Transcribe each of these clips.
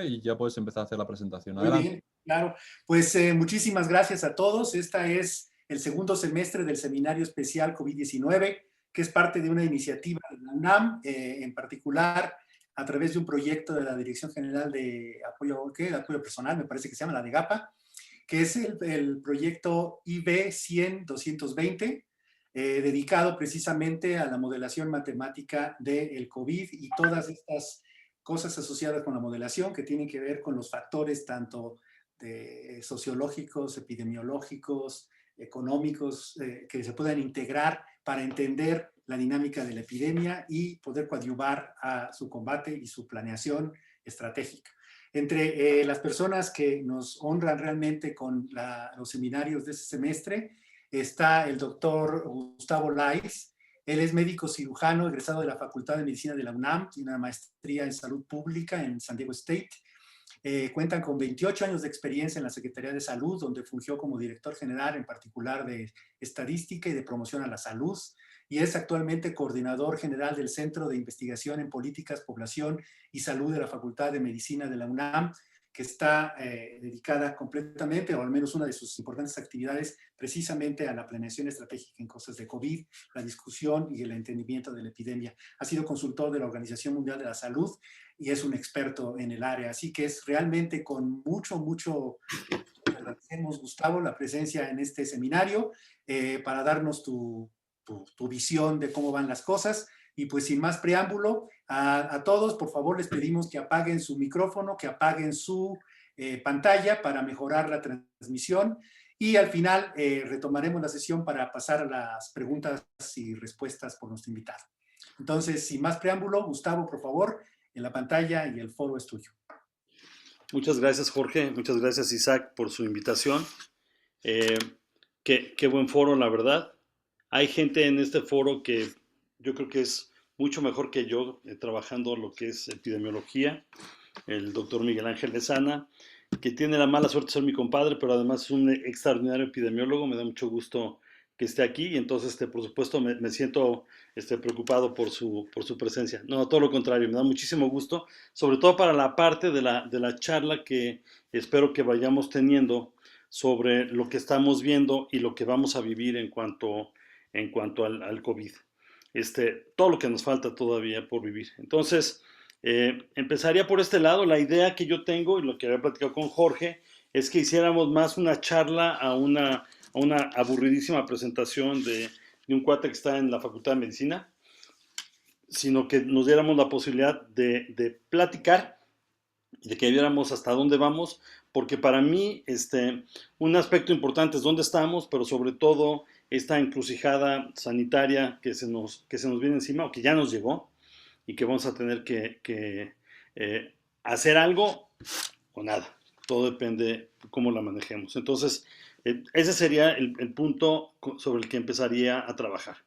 y ya puedes empezar a hacer la presentación. Muy Adelante. bien, claro. Pues muchísimas gracias a todos. Esta es el segundo semestre del Seminario Especial COVID-19, que es parte de una iniciativa de la UNAM, en particular a través de un proyecto de la Dirección General de Apoyo, ¿qué? De Apoyo Personal, me parece que se llama la DEGAPA, que es el proyecto IB 100-220, dedicado precisamente a la modelación matemática del COVID y todas estas cosas asociadas con la modelación que tienen que ver con los factores tanto sociológicos, epidemiológicos, económicos, que se puedan integrar para entender la dinámica de la epidemia y poder coadyuvar a su combate y su planeación estratégica. Entre las personas que nos honran realmente con los seminarios de este semestre está el doctor Gustavo Lais. Él es médico cirujano egresado de la Facultad de Medicina de la UNAM, tiene una maestría en salud pública en San Diego State. Cuentan con 28 años de experiencia en la Secretaría de Salud, donde fungió como director general en particular de estadística y de promoción a la salud, y es actualmente coordinador general del Centro de Investigación en Políticas, Población y Salud de la Facultad de Medicina de la UNAM, que está dedicada completamente, o al menos una de sus importantes actividades, precisamente a la planeación estratégica en cosas de COVID, la discusión y el entendimiento de la epidemia. Ha sido consultor de la Organización Mundial de la Salud y es un experto en el área. Así que es realmente con mucho agradecemos, Gustavo, la presencia en este seminario para darnos tu visión de cómo van las cosas. Y pues sin más preámbulo, a todos, por favor, les pedimos que apaguen su micrófono, que apaguen su pantalla para mejorar la transmisión. Y al final retomaremos la sesión para pasar a las preguntas y respuestas por nuestro invitado. Entonces, sin más preámbulo, Gustavo, por favor, en la pantalla y el foro es tuyo. Muchas gracias, Jorge. Muchas gracias, Isaac, por su invitación. Eh, qué buen foro, la verdad. Hay gente en este foro que yo creo que es mucho mejor que yo trabajando lo que es epidemiología. El doctor Miguel Ángel Lezana, que tiene la mala suerte de ser mi compadre, pero además es un extraordinario epidemiólogo. Me da mucho gusto que esté aquí y entonces, por supuesto, me siento preocupado por su presencia. No, todo lo contrario, me da muchísimo gusto, sobre todo para la parte de la charla que espero que vayamos teniendo sobre lo que estamos viendo y lo que vamos a vivir en cuanto al COVID. Todo lo que nos falta todavía por vivir. Entonces, empezaría por este lado. La idea que yo tengo y lo que había platicado con Jorge es que hiciéramos más una charla a una aburridísima presentación de un cuate que está en la Facultad de Medicina, sino que nos diéramos la posibilidad de platicar, de que viéramos hasta dónde vamos, porque para mí un aspecto importante es dónde estamos, pero sobre todo esta encrucijada sanitaria que se nos viene encima o que ya nos llegó y que vamos a tener que hacer algo o nada. Todo depende de cómo la manejemos. Entonces, ese sería el punto sobre el que empezaría a trabajar.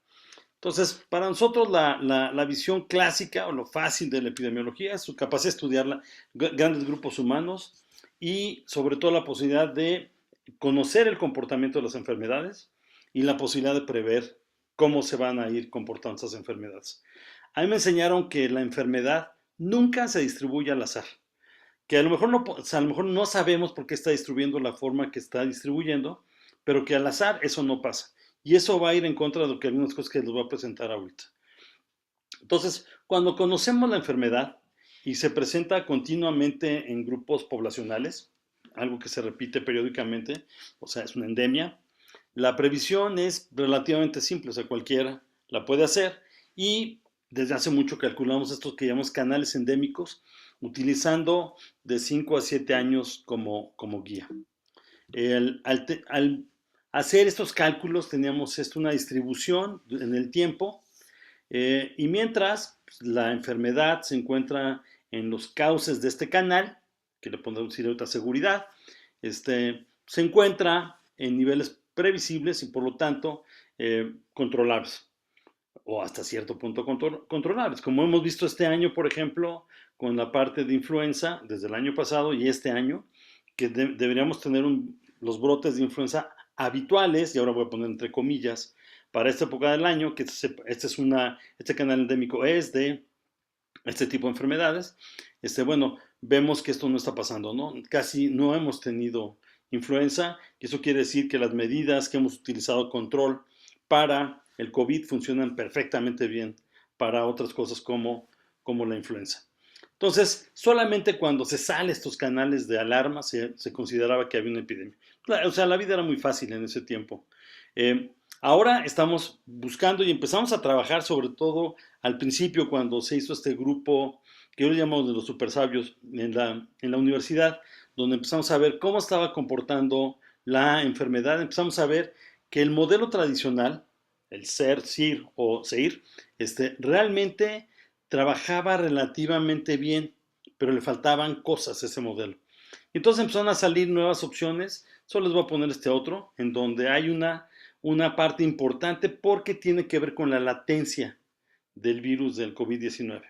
Entonces, para nosotros la visión clásica o lo fácil de la epidemiología es su capacidad de estudiar grandes grupos humanos y sobre todo la posibilidad de conocer el comportamiento de las enfermedades y la posibilidad de prever cómo se van a ir comportando esas enfermedades. A mí me enseñaron que la enfermedad nunca se distribuye al azar, que a lo mejor no sabemos por qué está distribuyendo la forma que está distribuyendo, pero que al azar eso no pasa. Y eso va a ir en contra de algunas cosas que les voy a presentar ahorita. Entonces, cuando conocemos la enfermedad y se presenta continuamente en grupos poblacionales, algo que se repite periódicamente, o sea, es una endemia, la previsión es relativamente simple, o sea, cualquiera la puede hacer y desde hace mucho calculamos estos que llamamos canales endémicos, utilizando de 5 a 7 años como guía. Al hacer estos cálculos teníamos una distribución en el tiempo y mientras pues, la enfermedad se encuentra en los cauces de este canal, que le podemos decir ahorita seguridad, se encuentra en niveles previsibles y por lo tanto controlables o hasta cierto punto controlables. Como hemos visto este año, por ejemplo, con la parte de influenza desde el año pasado y este año, que deberíamos tener los brotes de influenza habituales, y ahora voy a poner entre comillas, para esta época del año, que este canal endémico es de este tipo de enfermedades. Bueno, vemos que esto no está pasando, ¿no? Casi no hemos tenido influenza, y eso quiere decir que las medidas que hemos utilizado control para el COVID funcionan perfectamente bien para otras cosas como la influenza. Entonces, solamente cuando se sale estos canales de alarma se consideraba que había una epidemia. O sea, la vida era muy fácil en ese tiempo. Ahora estamos buscando y empezamos a trabajar, sobre todo al principio, cuando se hizo este grupo que yo le llamo de los supersabios en la universidad, donde empezamos a ver cómo estaba comportando la enfermedad. Empezamos a ver que el modelo tradicional, el SER, o SEIR, realmente trabajaba relativamente bien, pero le faltaban cosas a ese modelo. Entonces empezaron a salir nuevas opciones. Solo les voy a poner este otro, en donde hay una parte importante porque tiene que ver con la latencia del virus del COVID-19.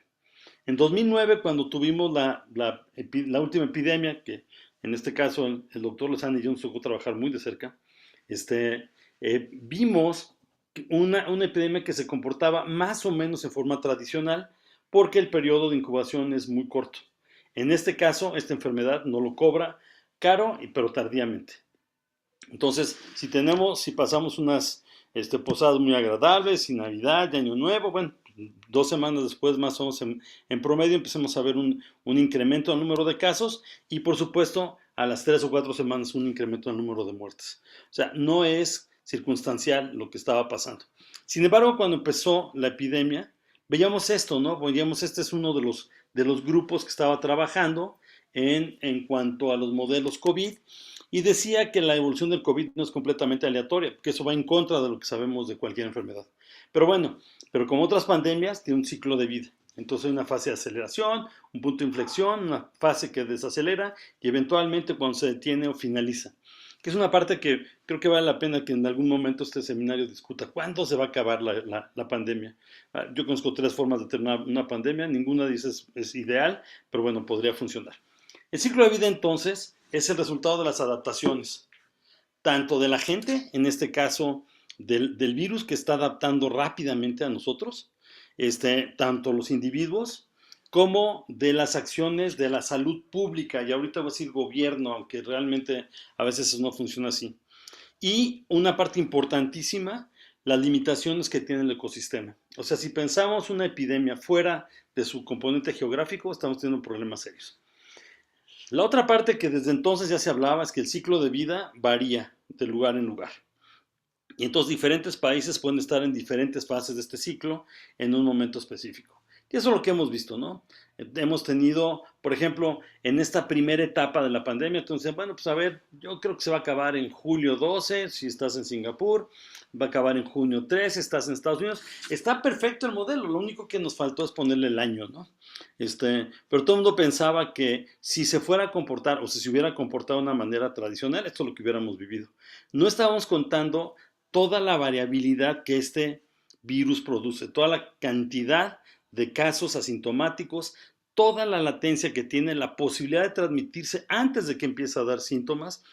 En 2009, cuando tuvimos la última epidemia, que en este caso el doctor Lozano y yo nos tocó trabajar muy de cerca, vimos una epidemia que se comportaba más o menos en forma tradicional porque el periodo de incubación es muy corto. En este caso, esta enfermedad no lo cobra caro, pero tardíamente. Entonces, si pasamos unas posadas muy agradables, y Navidad, y Año Nuevo, bueno, 2 semanas después, más o menos en promedio, empecemos a ver un incremento en el número de casos y, por supuesto, a las 3 o 4 semanas un incremento en el número de muertes. O sea, no es circunstancial lo que estaba pasando. Sin embargo, cuando empezó la epidemia, veíamos esto, ¿no? Veíamos, este es uno de los grupos que estaba trabajando en cuanto a los modelos COVID, y decía que la evolución del COVID no es completamente aleatoria, que eso va en contra de lo que sabemos de cualquier enfermedad. Pero bueno, pero como otras pandemias, tiene un ciclo de vida. Entonces hay una fase de aceleración, un punto de inflexión, una fase que desacelera y eventualmente cuando se detiene o finaliza. Que es una parte que creo que vale la pena que en algún momento este seminario discuta. ¿Cuándo se va a acabar la pandemia? Yo conozco 3 formas de tener una pandemia, ninguna de esas es ideal, pero bueno, podría funcionar. El ciclo de vida entonces es el resultado de las adaptaciones, tanto de la gente, en este caso del virus que está adaptando rápidamente a nosotros, tanto los individuos como de las acciones de la salud pública, y ahorita voy a decir gobierno, aunque realmente a veces eso no funciona así. Y una parte importantísima, las limitaciones que tiene el ecosistema. O sea, si pensamos una epidemia fuera de su componente geográfico, estamos teniendo problemas serios. La otra parte que desde entonces ya se hablaba es que el ciclo de vida varía de lugar en lugar. Y entonces diferentes países pueden estar en diferentes fases de este ciclo en un momento específico. Y eso es lo que hemos visto, ¿no? Hemos tenido, por ejemplo, en esta primera etapa de la pandemia, entonces, bueno, pues a ver, yo creo que se va a acabar en julio 12, si estás en Singapur, va a acabar en junio 13, estás en Estados Unidos. Está perfecto el modelo, lo único que nos faltó es ponerle el año, ¿no? Pero todo el mundo pensaba que si se fuera a comportar o si se hubiera comportado de una manera tradicional, esto es lo que hubiéramos vivido. No estábamos contando toda la variabilidad que este virus produce, toda la cantidad de casos asintomáticos, toda la latencia que tiene, la posibilidad de transmitirse antes de que empiece a dar síntomas.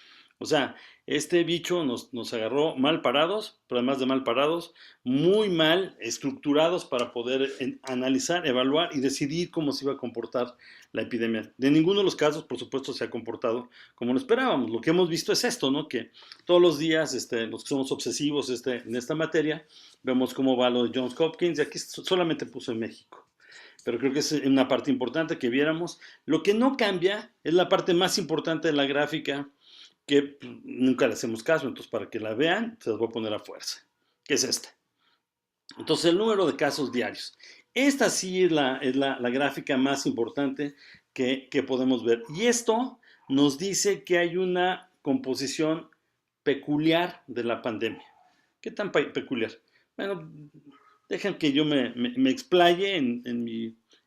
O sea, este bicho nos agarró mal parados, pero además de mal parados, muy mal estructurados para poder analizar, evaluar y decidir cómo se iba a comportar la epidemia. De ninguno de los casos, por supuesto, se ha comportado como lo esperábamos. Lo que hemos visto es esto, ¿no? Que todos los días, los que somos obsesivos en esta materia, vemos cómo va lo de Johns Hopkins, y aquí solamente puso en México. Pero creo que es una parte importante que viéramos. Lo que no cambia es la parte más importante de la gráfica, que nunca le hacemos caso, entonces para que la vean, se las voy a poner a fuerza, que es esta. Entonces, el número de casos diarios. Esta sí es la gráfica más importante que podemos ver. Y esto nos dice que hay una composición peculiar de la pandemia. ¿Qué tan peculiar? Bueno, dejen que yo me explaye en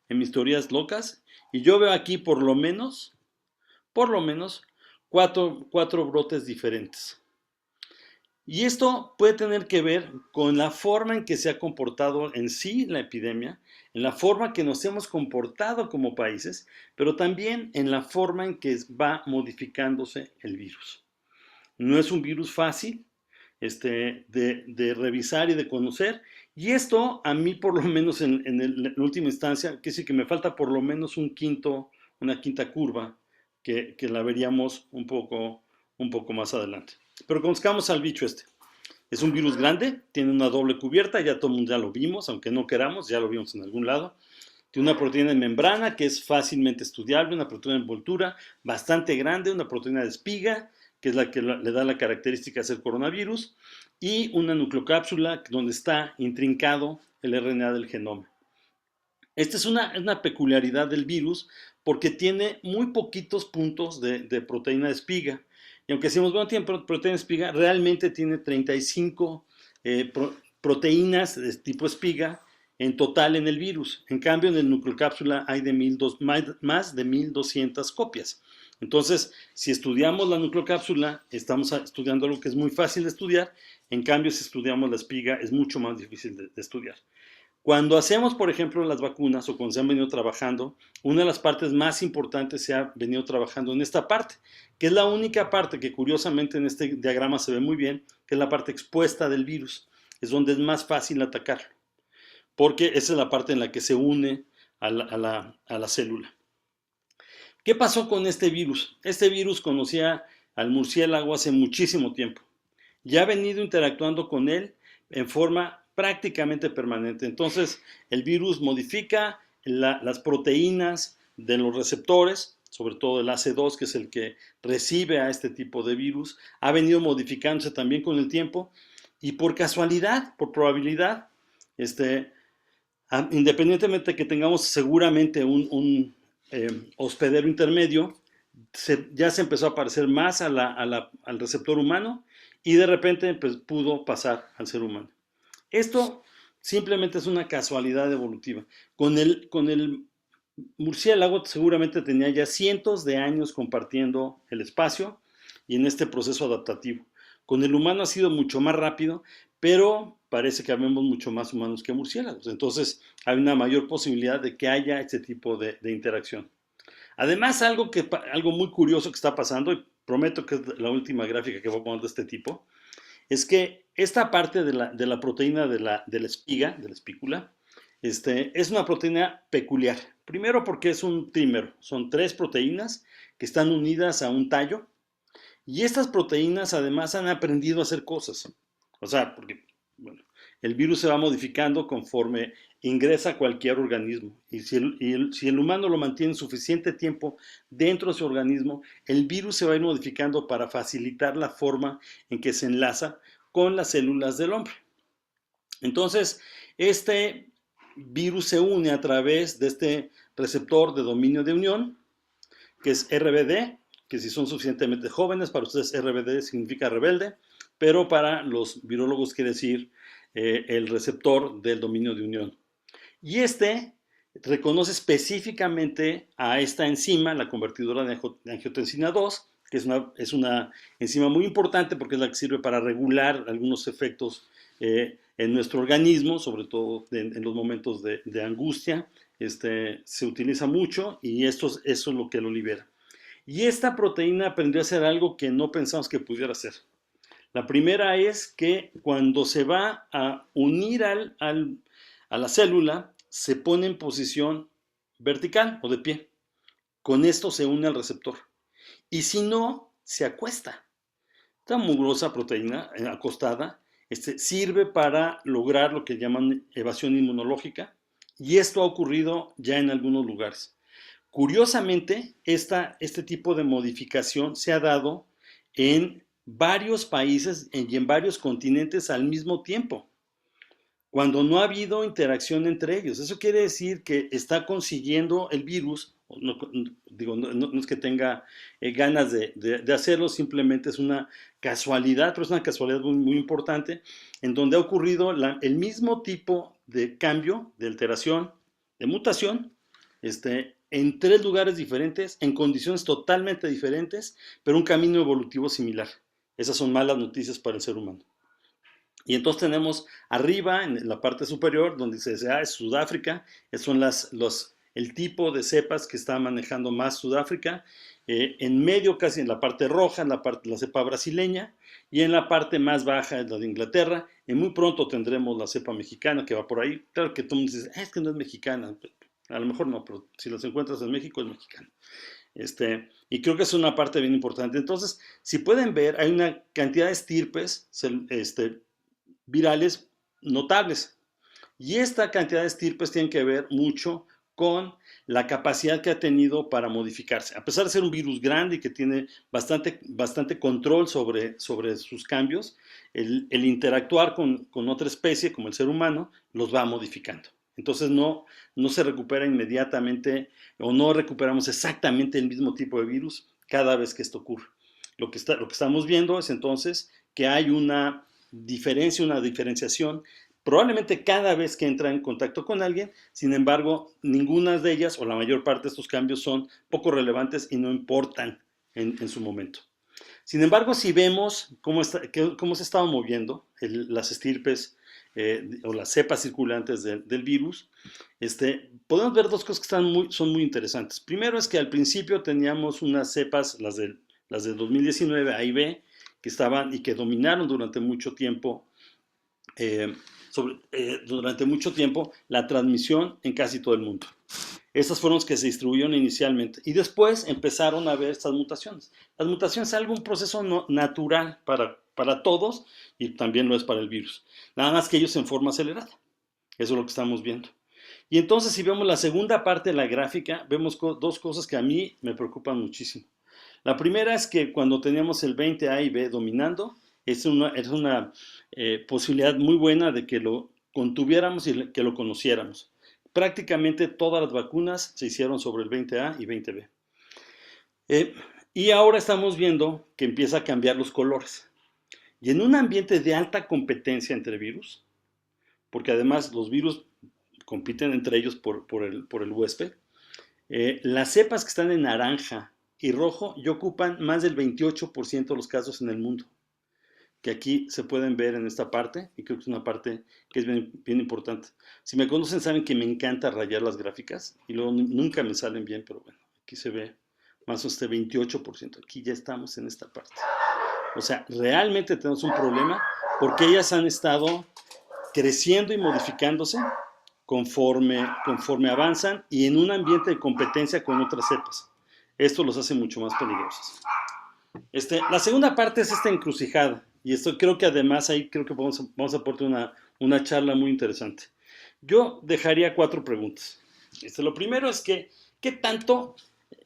mis teorías locas. Y yo veo aquí por lo menos, cuatro brotes diferentes. Y esto puede tener que ver con la forma en que se ha comportado en sí la epidemia, en la forma que nos hemos comportado como países, pero también en la forma en que va modificándose el virus. No es un virus fácil de revisar y de conocer, y esto a mí por lo menos en última instancia, que sí que me falta por lo menos un quinto una quinta curva que la veríamos un poco más adelante. Pero conozcamos al bicho este. Es un virus grande, tiene una doble cubierta, ya todo el mundo ya lo vimos, aunque no queramos, ya lo vimos en algún lado. Tiene una proteína en membrana que es fácilmente estudiable, una proteína de envoltura bastante grande, una proteína de espiga, que es la que le da la característica de ser coronavirus, y una nucleocápsula donde está intrincado el RNA del genoma. Esta es una peculiaridad del virus porque tiene muy poquitos puntos de proteína de espiga. Y aunque decimos, bueno, tiene proteína de espiga, realmente tiene 35 proteínas de tipo espiga en total en el virus. En cambio, en el nucleocápsula hay más de 1200 copias. Entonces, si estudiamos la nucleocápsula, estamos estudiando algo que es muy fácil de estudiar. En cambio, si estudiamos la espiga, es mucho más difícil de estudiar. Cuando hacemos, por ejemplo, las vacunas o cuando se han venido trabajando, una de las partes más importantes se ha venido trabajando en esta parte, que es la única parte que curiosamente en este diagrama se ve muy bien, que es la parte expuesta del virus. Es donde es más fácil atacarlo, porque esa es la parte en la que se une a la célula. ¿Qué pasó con este virus? Este virus conocía al murciélago hace muchísimo tiempo. Ya ha venido interactuando con él en forma prácticamente permanente. Entonces, el virus modifica las proteínas de los receptores, sobre todo el AC2, que es el que recibe a este tipo de virus. Ha venido modificándose también con el tiempo y por casualidad, por probabilidad, independientemente de que tengamos seguramente un hospedero intermedio, ya se empezó a parecer más al receptor humano y de repente pues, pudo pasar al ser humano. Esto simplemente es una casualidad evolutiva. Con el murciélago seguramente tenía ya cientos de años compartiendo el espacio y en este proceso adaptativo. Con el humano ha sido mucho más rápido, pero parece que habemos mucho más humanos que murciélagos. Entonces hay una mayor posibilidad de que haya este tipo de interacción. Además, algo muy curioso que está pasando, y prometo que es la última gráfica que voy a poner de este tipo, es que esta parte de la proteína de la espiga, de la espícula, es una proteína peculiar. Primero porque es un trímero, son 3 proteínas que están unidas a un tallo y estas proteínas además han aprendido a hacer cosas. O sea, porque bueno, el virus se va modificando conforme ingresa a cualquier organismo y si el humano lo mantiene suficiente tiempo dentro de su organismo, el virus se va a ir modificando para facilitar la forma en que se enlaza con las células del hombre. Entonces, este virus se une a través de este receptor de dominio de unión, que es RBD, que si son suficientemente jóvenes, para ustedes RBD significa rebelde, pero para los virólogos quiere decir el receptor del dominio de unión. Y reconoce específicamente a esta enzima, la convertidora de angiotensina 2, que es una enzima muy importante porque es la que sirve para regular algunos efectos en nuestro organismo, sobre todo en los momentos de angustia. Se utiliza mucho y eso es lo que lo libera. Y esta proteína aprendió a hacer algo que no pensamos que pudiera hacer. La primera es que cuando se va a unir a la célula, se pone en posición vertical o de pie. Con esto se une al receptor. Y si no, se acuesta. Esta mugrosa proteína acostada sirve para lograr lo que llaman evasión inmunológica. Y esto ha ocurrido ya en algunos lugares. Curiosamente, este tipo de modificación se ha dado en varios países y en varios continentes al mismo tiempo, cuando no ha habido interacción entre ellos. Eso quiere decir que está consiguiendo el virus, no es que tenga ganas de hacerlo, simplemente es una casualidad, pero es una casualidad muy, muy importante, en donde ha ocurrido el mismo tipo de cambio, de alteración, de mutación, en 3 lugares diferentes, en condiciones totalmente diferentes, pero un camino evolutivo similar. Esas son malas noticias para el ser humano. Y entonces tenemos arriba, en la parte superior, donde se dice, es Sudáfrica, son el tipo de cepas que está manejando más Sudáfrica. En medio, casi en la parte roja, la cepa brasileña, y en la parte más baja es la de Inglaterra. Y muy pronto tendremos la cepa mexicana que va por ahí. Claro que todo el mundo dice, es que no es mexicana. A lo mejor no, pero si los encuentras en México, es mexicano. Y creo que es una parte bien importante. Entonces, si pueden ver, hay una cantidad de estirpes virales notables. Y esta cantidad de estirpes tiene que ver mucho con la capacidad que ha tenido para modificarse. A pesar de ser un virus grande y que tiene bastante control sobre sus cambios, el interactuar con otra especie, como el ser humano, los va modificando. Entonces no se recupera inmediatamente o no recuperamos exactamente el mismo tipo de virus cada vez que esto ocurre. Lo que estamos viendo es entonces que hay una diferenciación probablemente cada vez que entra en contacto con alguien. Sin embargo, ninguna de ellas o la mayor parte de estos cambios son poco relevantes y no importan en su momento. Sin embargo, si vemos cómo se estaban moviendo las estirpes o las cepas circulantes del virus, podemos ver dos cosas que son muy interesantes. Primero es que al principio teníamos unas cepas, las del 2019, A y B, que estaban y que dominaron durante mucho tiempo la transmisión en casi todo el mundo. Estas fueron las que se distribuyeron inicialmente y después empezaron a ver estas mutaciones. Las mutaciones es un proceso natural para todos y también lo es para el virus. Nada más que ellos en forma acelerada. Eso es lo que estamos viendo. Y entonces si vemos la segunda parte de la gráfica, vemos dos cosas que a mí me preocupan muchísimo. La primera es que cuando teníamos el 20A y B dominando, es una posibilidad muy buena de que lo contuviéramos y que lo conociéramos. Prácticamente todas las vacunas se hicieron sobre el 20A y 20B. Y ahora estamos viendo que empieza a cambiar los colores. Y en un ambiente de alta competencia entre virus, porque además los virus compiten entre ellos por el huésped, las cepas que están en naranja y rojo ya ocupan más del 28% de los casos en el mundo, que aquí se pueden ver en esta parte, y creo que es una parte que es bien importante. Si me conocen saben que me encanta rayar las gráficas, y luego nunca me salen bien, pero bueno, aquí se ve más o menos 28%, aquí ya estamos en esta parte. O sea, realmente tenemos un problema, porque ellas han estado creciendo y modificándose conforme avanzan, y en un ambiente de competencia con otras cepas. Esto los hace mucho más peligrosos. La segunda parte es esta encrucijada. Y esto creo que además ahí creo que vamos a aportar una charla muy interesante. Yo dejaría 4 preguntas. Lo primero es que, ¿qué tanto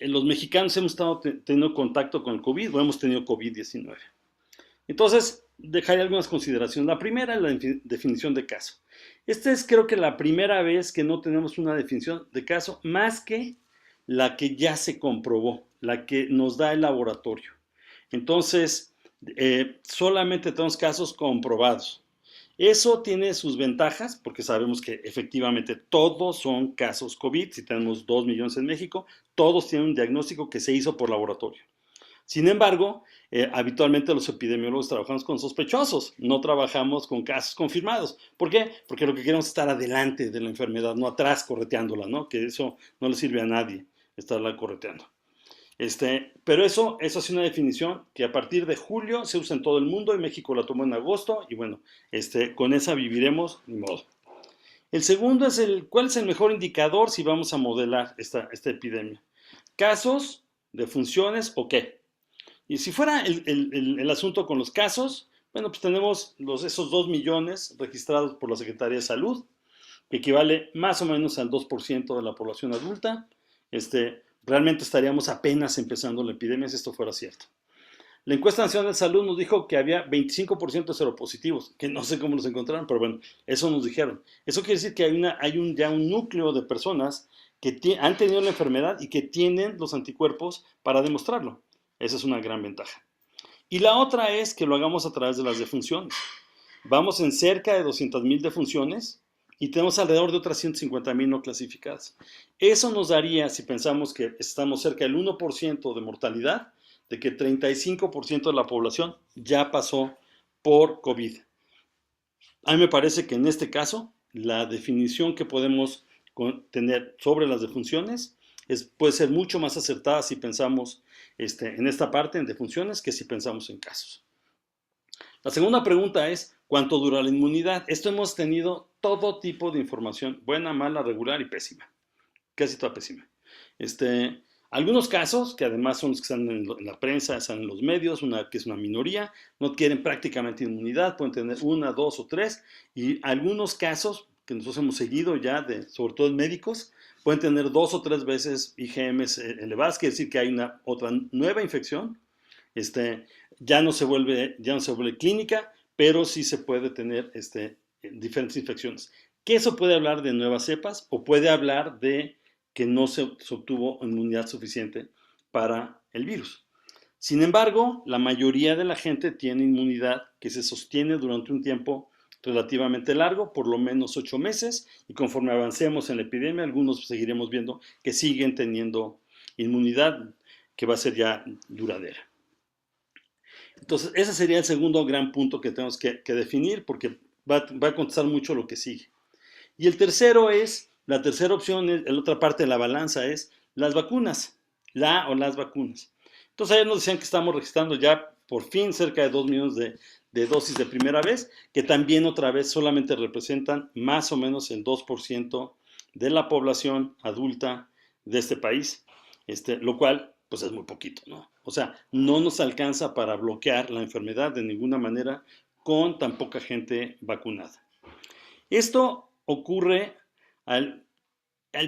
los mexicanos hemos estado teniendo contacto con el COVID o hemos tenido COVID-19? Entonces, dejaría algunas consideraciones. La primera es la definición de caso. Esta es creo que la primera vez que no tenemos una definición de caso más que la que ya se comprobó, la que nos da el laboratorio. Entonces, solamente tenemos casos comprobados. Eso tiene sus ventajas porque sabemos que efectivamente todos son casos COVID. Si tenemos 2 millones en México, todos tienen un diagnóstico que se hizo por laboratorio. Sin embargo, habitualmente los epidemiólogos trabajamos con sospechosos, no trabajamos con casos confirmados. ¿Por qué? Porque lo que queremos es estar adelante de la enfermedad, no atrás correteándola, ¿no? Que eso no le sirve a nadie, estarla correteando. Pero eso es una definición que a partir de julio se usa en todo el mundo, y México la tomó en agosto, y bueno, con esa viviremos, ni modo. El segundo es ¿cuál es el mejor indicador si vamos a modelar esta epidemia? ¿Casos, defunciones o qué? Y si fuera el asunto con los casos, bueno, pues tenemos esos 2 millones registrados por la Secretaría de Salud, que equivale más o menos al 2% de la población adulta. Realmente estaríamos apenas empezando la epidemia si esto fuera cierto. La encuesta nacional de salud nos dijo que había 25% de seropositivos, que no sé cómo los encontraron, pero bueno, eso nos dijeron. Eso quiere decir que hay ya un núcleo de personas que han tenido la enfermedad y que tienen los anticuerpos para demostrarlo. Esa es una gran ventaja. Y la otra es que lo hagamos a través de las defunciones. Vamos en cerca de 200,000 defunciones y tenemos alrededor de otras 150,000 no clasificadas. Eso nos daría, si pensamos que estamos cerca del 1% de mortalidad, de que 35% de la población ya pasó por COVID. A mí me parece que en este caso, la definición que podemos tener sobre las defunciones puede ser mucho más acertada si pensamos en esta parte, en defunciones, que si pensamos en casos. La segunda pregunta es, ¿cuánto dura la inmunidad? Esto hemos tenido todo tipo de información, buena, mala, regular y pésima. casi toda pésima. Algunos casos, que además son los que están en la prensa, están en los medios, que es una minoría, no quieren prácticamente inmunidad, pueden tener 1, 2 o 3, y algunos casos que nosotros hemos seguido ya, sobre todo en médicos, pueden tener 2 o 3 veces IgMs elevadas, quiere decir que hay otra nueva infección, ya no se vuelve clínica, pero sí se puede tener diferentes infecciones. Que eso puede hablar de nuevas cepas o puede hablar de que no se obtuvo inmunidad suficiente para el virus. Sin embargo, la mayoría de la gente tiene inmunidad que se sostiene durante un tiempo relativamente largo, por lo menos 8 meses, y conforme avancemos en la epidemia, algunos seguiremos viendo que siguen teniendo inmunidad que va a ser ya duradera. Entonces, ese sería el segundo gran punto que tenemos que definir, porque va a contestar mucho lo que sigue. Y el tercero la tercera opción, la otra parte de la balanza es las vacunas, las vacunas. Entonces ayer nos decían que estamos registrando ya por fin cerca de 2 millones de dosis de primera vez, que también otra vez solamente representan más o menos el 2% de la población adulta de este país, lo cual pues es muy poquito, ¿no? O sea, no nos alcanza para bloquear la enfermedad de ninguna manera con tan poca gente vacunada. Esto ocurre al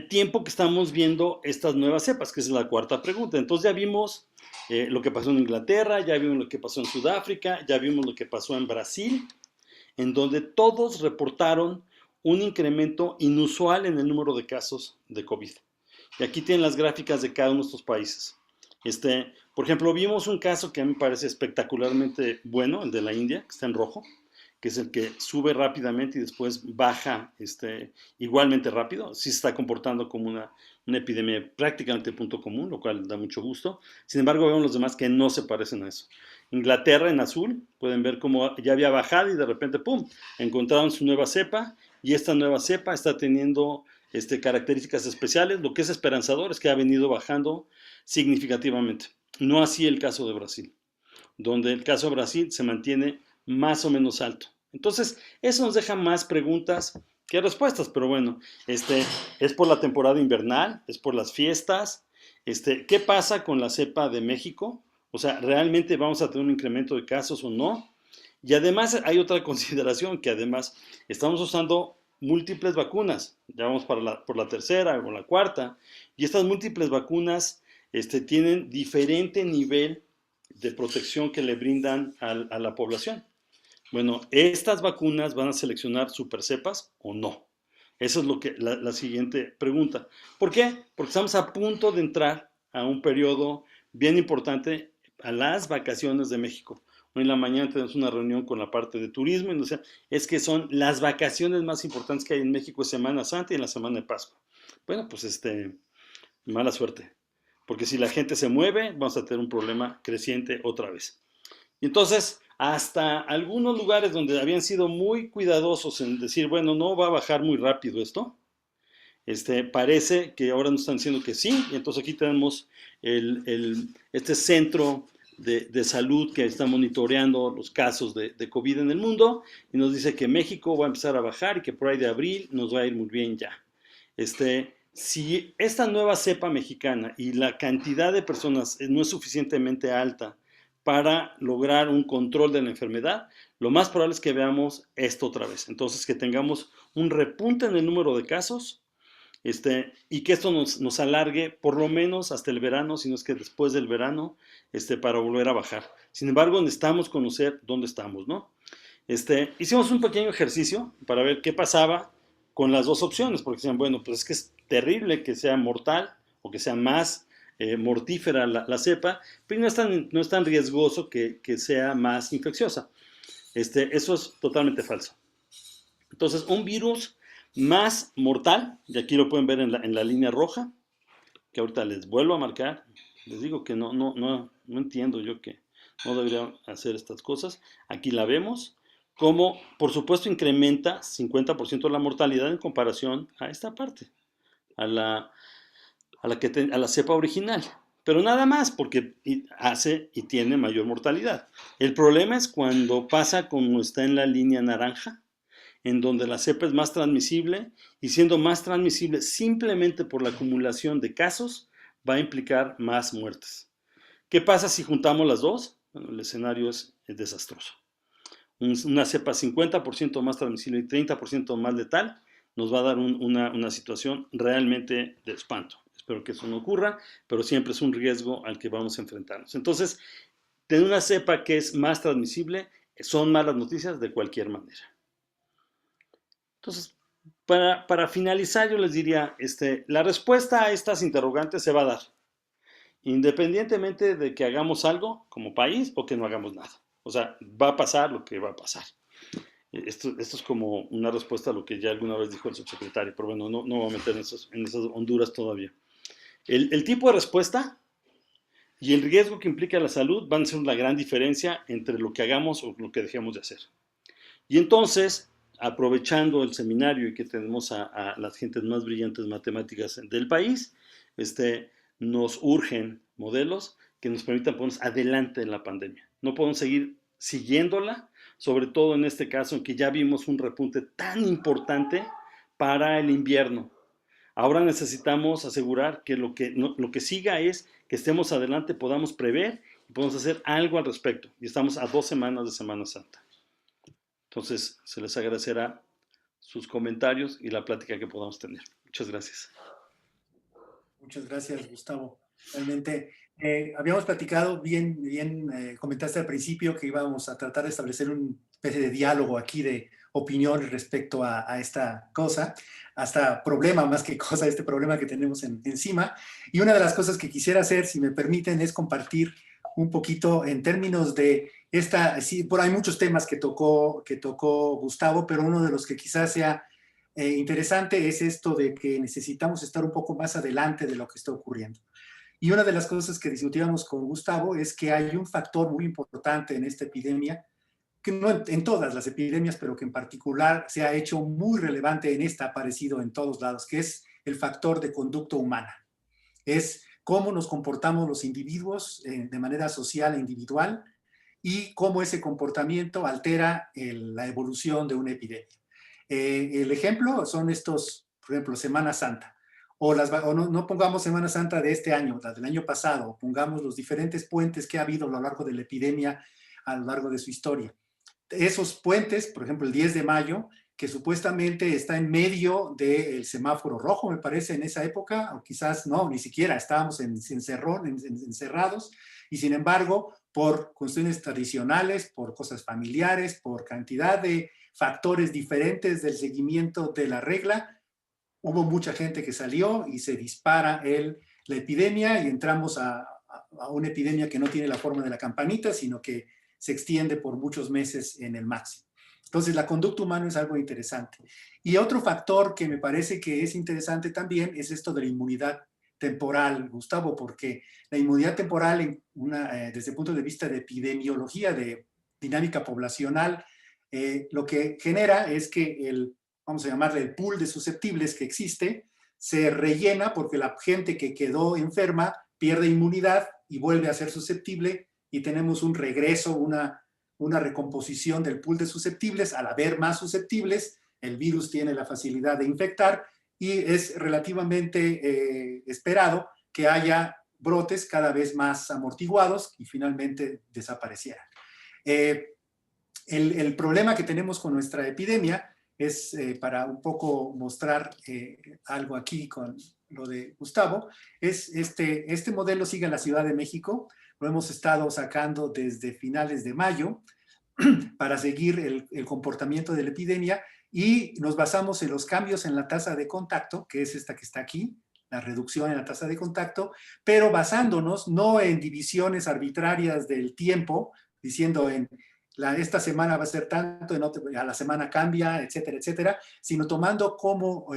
tiempo que estamos viendo estas nuevas cepas, que es la cuarta pregunta. Entonces ya vimos lo que pasó en Inglaterra, ya vimos lo que pasó en Sudáfrica, ya vimos lo que pasó en Brasil, en donde todos reportaron un incremento inusual en el número de casos de COVID. Y aquí tienen las gráficas de cada uno de estos países. Por ejemplo, vimos un caso que a mí me parece espectacularmente bueno, el de la India, que está en rojo, que es el que sube rápidamente y después baja igualmente rápido. Sí se está comportando como una epidemia prácticamente punto común, lo cual da mucho gusto. Sin embargo, vemos los demás que no se parecen a eso. Inglaterra en azul, pueden ver cómo ya había bajado y de repente, ¡pum!, encontraron su nueva cepa y esta nueva cepa está teniendo características especiales. Lo que es esperanzador es que ha venido bajando significativamente. No así el caso de Brasil, donde el caso de Brasil se mantiene más o menos alto. Entonces, eso nos deja más preguntas que respuestas, pero bueno, es por la temporada invernal, es por las fiestas. ¿Qué pasa con la cepa de México? O sea, ¿realmente vamos a tener un incremento de casos o no? Y además hay otra consideración, que además estamos usando múltiples vacunas, ya vamos por la tercera o la cuarta, y estas múltiples vacunas tienen diferente nivel de protección que le brindan a la población. Bueno, ¿estas vacunas van a seleccionar supercepas o no? Esa es la siguiente pregunta. ¿Por qué? Porque estamos a punto de entrar a un periodo bien importante, a las vacaciones de México. Hoy en la mañana tenemos una reunión con la parte de turismo y nos decían, es que son las vacaciones más importantes que hay en México, es Semana Santa y en la Semana de Pascua. Bueno, pues mala suerte, porque si la gente se mueve, vamos a tener un problema creciente otra vez. Y entonces, hasta algunos lugares donde habían sido muy cuidadosos en decir, bueno, no va a bajar muy rápido esto, parece que ahora nos están diciendo que sí, y entonces aquí tenemos este centro de salud que está monitoreando los casos de COVID en el mundo, y nos dice que México va a empezar a bajar y que por ahí de abril nos va a ir muy bien ya. Si esta nueva cepa mexicana y la cantidad de personas no es suficientemente alta para lograr un control de la enfermedad, lo más probable es que veamos esto otra vez. Entonces, que tengamos un repunte en el número de casos, y que esto nos alargue por lo menos hasta el verano, si no es que después del verano, para volver a bajar. Sin embargo, necesitamos conocer dónde estamos, ¿no? Hicimos un pequeño ejercicio para ver qué pasaba con las dos opciones, porque decían, bueno, pues es que es terrible que sea mortal o que sea más mortífera la cepa, pero no es tan riesgoso que sea más infecciosa. Eso es totalmente falso. Entonces, un virus más mortal, y aquí lo pueden ver en la línea roja, que ahorita les vuelvo a marcar. Les digo que no entiendo yo que no debería hacer estas cosas. Aquí la vemos, como por supuesto incrementa 50% la mortalidad en comparación a esta parte, a la cepa original. Pero nada más, porque hace y tiene mayor mortalidad. El problema es cuando pasa como está en la línea naranja, en donde la cepa es más transmisible y siendo más transmisible simplemente por la acumulación de casos, va a implicar más muertes. ¿Qué pasa si juntamos las dos? Bueno, el escenario es desastroso. Una cepa 50% más transmisible y 30% más letal nos va a dar una situación realmente de espanto. Espero que eso no ocurra, pero siempre es un riesgo al que vamos a enfrentarnos. Entonces, tener una cepa que es más transmisible son malas noticias de cualquier manera. Entonces, para finalizar, yo les diría, la respuesta a estas interrogantes se va a dar, independientemente de que hagamos algo como país o que no hagamos nada. O sea, va a pasar lo que va a pasar. Esto es como una respuesta a lo que ya alguna vez dijo el subsecretario, pero bueno, no voy a meter en esas honduras todavía. El tipo de respuesta y el riesgo que implica la salud van a ser la gran diferencia entre lo que hagamos o lo que dejemos de hacer. Y entonces, aprovechando el seminario y que tenemos a las gentes más brillantes matemáticas del país, nos urgen modelos que nos permitan ponernos adelante en la pandemia. No podemos seguir siguiéndola, sobre todo en este caso en que ya vimos un repunte tan importante para el invierno. Ahora necesitamos asegurar que lo que siga es que estemos adelante, podamos prever y podamos hacer algo al respecto. Y estamos a 2 semanas de Semana Santa. Entonces, se les agradecerá sus comentarios y la plática que podamos tener. Muchas gracias. Muchas gracias, Gustavo. Realmente, habíamos platicado comentaste al principio que íbamos a tratar de establecer una especie de diálogo aquí de opinión respecto a esta cosa, hasta problema más que cosa, este problema que tenemos encima. Y una de las cosas que quisiera hacer, si me permiten, es compartir un poquito en términos de sí, hay muchos temas que tocó Gustavo, pero uno de los que quizás sea interesante es esto de que necesitamos estar un poco más adelante de lo que está ocurriendo. Y una de las cosas que discutíamos con Gustavo es que hay un factor muy importante en esta epidemia, que no en todas las epidemias, pero que en particular se ha hecho muy relevante en esta, ha aparecido en todos lados, que es el factor de conducta humana. Es cómo nos comportamos los individuos de manera social e individual y cómo ese comportamiento altera la evolución de una epidemia. El ejemplo son estos, por ejemplo, Semana Santa. O no pongamos Semana Santa de este año, la del año pasado, pongamos los diferentes puentes que ha habido a lo largo de la epidemia, a lo largo de su historia. Esos puentes, por ejemplo, el 10 de mayo, que supuestamente está en medio del semáforo rojo, me parece, en esa época, o quizás no, ni siquiera, estábamos encerrados, y sin embargo, por cuestiones tradicionales, por cosas familiares, por cantidad de factores diferentes del seguimiento de la regla, hubo mucha gente que salió y se dispara la epidemia y entramos a una epidemia que no tiene la forma de la campanita, sino que se extiende por muchos meses en el máximo. Entonces, la conducta humana es algo interesante. Y otro factor que me parece que es interesante también es esto de la inmunidad temporal, Gustavo, porque la inmunidad temporal, desde el punto de vista de epidemiología, de dinámica poblacional, lo que genera es que vamos a llamarle el pool de susceptibles que existe, se rellena porque la gente que quedó enferma pierde inmunidad y vuelve a ser susceptible y tenemos un regreso, una recomposición del pool de susceptibles. Al haber más susceptibles, el virus tiene la facilidad de infectar y es relativamente esperado que haya brotes cada vez más amortiguados y finalmente desaparecieran. El problema que tenemos con nuestra epidemia es, para un poco mostrar algo aquí con lo de Gustavo, es este modelo sigue en la Ciudad de México, lo hemos estado sacando desde finales de mayo para seguir el comportamiento de la epidemia y nos basamos en los cambios en la tasa de contacto, que es esta que está aquí, la reducción en la tasa de contacto, pero basándonos no en divisiones arbitrarias del tiempo, diciendo esta semana va a ser tanto, a la semana cambia, etcétera, etcétera, sino tomando como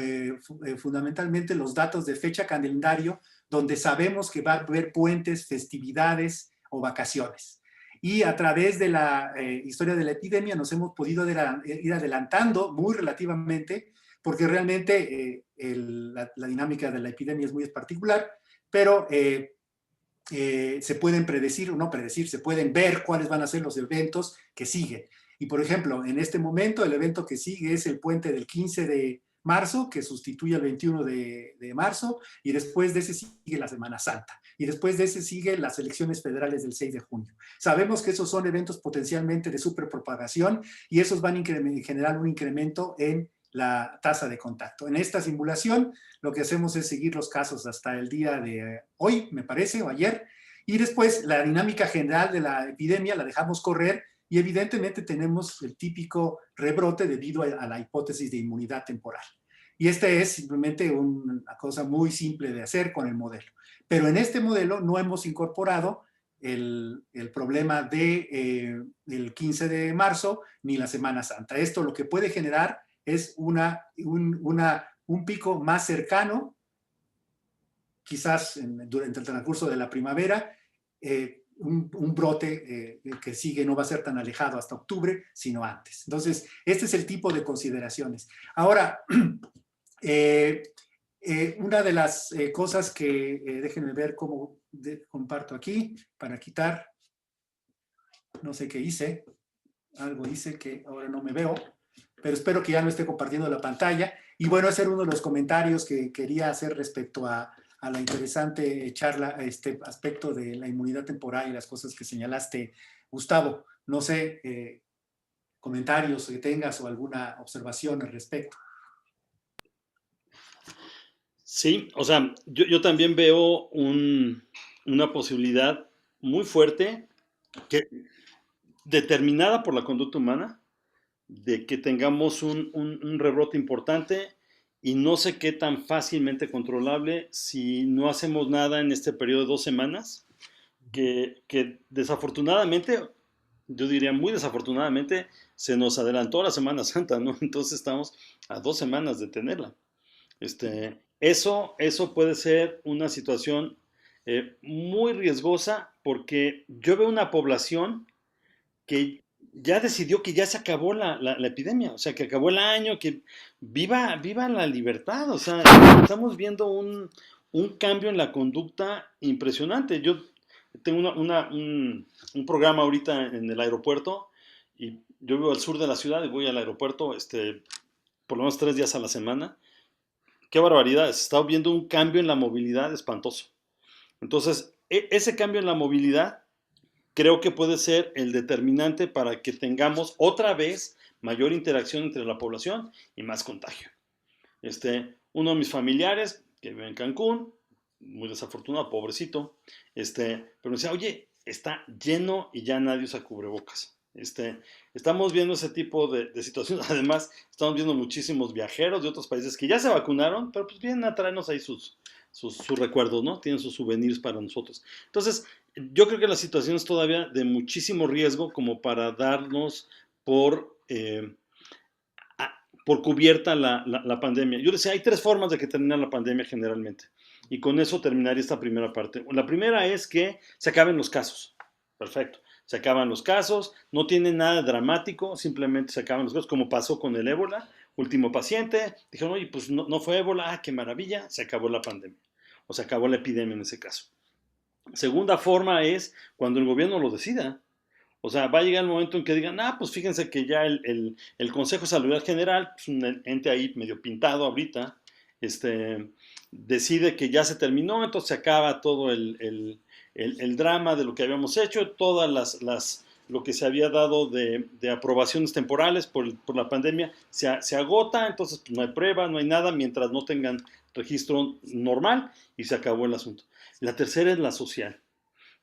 fundamentalmente los datos de fecha calendario, donde sabemos que va a haber puentes, festividades o vacaciones. Y a través de la historia de la epidemia nos hemos podido ir adelantando muy relativamente, porque realmente la dinámica de la epidemia es muy particular, pero se pueden predecir o no predecir, se pueden ver cuáles van a ser los eventos que siguen. Y por ejemplo, en este momento el evento que sigue es el puente del 15 de marzo, que sustituye al 21 de marzo, y después de ese sigue la Semana Santa, y después de ese sigue las elecciones federales del 6 de junio. Sabemos que esos son eventos potencialmente de superpropagación y esos van a generar un incremento en la tasa de contacto. En esta simulación, lo que hacemos es seguir los casos hasta el día de hoy, me parece, o ayer, y después la dinámica general de la epidemia la dejamos correr y evidentemente tenemos el típico rebrote debido a la hipótesis de inmunidad temporal. Y este es simplemente una cosa muy simple de hacer con el modelo. Pero en este modelo no hemos incorporado el problema del 15 de marzo ni la Semana Santa. Esto lo que puede generar es un pico más cercano, quizás durante el transcurso de la primavera, un brote que sigue no va a ser tan alejado hasta octubre, sino antes. Entonces, este es el tipo de consideraciones. Ahora, una de las cosas que, déjenme ver cómo comparto aquí, para quitar, no sé qué hice, algo hice que ahora no me veo, pero espero que ya no esté compartiendo la pantalla. Y bueno, ese era uno de los comentarios que quería hacer respecto a la interesante charla, a este aspecto de la inmunidad temporal y las cosas que señalaste, Gustavo. No sé, comentarios que tengas o alguna observación al respecto. Sí, o sea, yo también veo una posibilidad muy fuerte, determinada por la conducta humana, de que tengamos un rebrote importante y no sé qué tan fácilmente controlable si no hacemos nada en este periodo de 2 semanas, que desafortunadamente, yo diría muy desafortunadamente, se nos adelantó la Semana Santa, ¿no? Entonces estamos a 2 semanas de tenerla. Eso puede ser una situación muy riesgosa porque yo veo una población que ya decidió que ya se acabó la epidemia, o sea, que acabó el año, que viva la libertad, o sea, estamos viendo un cambio en la conducta impresionante. Yo tengo un programa ahorita en el aeropuerto y yo vivo al sur de la ciudad y voy al aeropuerto por lo menos 3 días a la semana. Qué barbaridad, se está viendo un cambio en la movilidad espantoso. Entonces, ese cambio en la movilidad creo que puede ser el determinante para que tengamos otra vez mayor interacción entre la población y más contagio. Uno de mis familiares que vive en Cancún, muy desafortunado, pobrecito, pero me decía, oye, está lleno y ya nadie usa cubrebocas. Estamos viendo ese tipo de situaciones. Además, estamos viendo muchísimos viajeros de otros países que ya se vacunaron, pero pues vienen a traernos ahí sus recuerdos, ¿no? Tienen sus souvenirs para nosotros. Entonces, yo creo que la situación es todavía de muchísimo riesgo como para darnos por cubierta la pandemia. Yo decía, hay 3 formas de que termine la pandemia generalmente. Y con eso terminaría esta primera parte. La primera es que se acaben los casos. Perfecto. Se acaban los casos, no tiene nada dramático, simplemente se acaban los casos, como pasó con el ébola. Último paciente, dijeron, oye, pues no fue ébola, qué maravilla, se acabó la pandemia. O se acabó la epidemia en ese caso. Segunda forma es cuando el gobierno lo decida. O sea, va a llegar el momento en que digan, pues fíjense que ya el Consejo de Salud General, pues un ente ahí medio pintado ahorita, decide que ya se terminó, entonces se acaba todo el drama de lo que habíamos hecho, todas lo que se había dado de aprobaciones temporales por la pandemia se agota, entonces pues, no hay prueba, no hay nada, mientras no tengan registro normal y se acabó el asunto. La tercera es la social,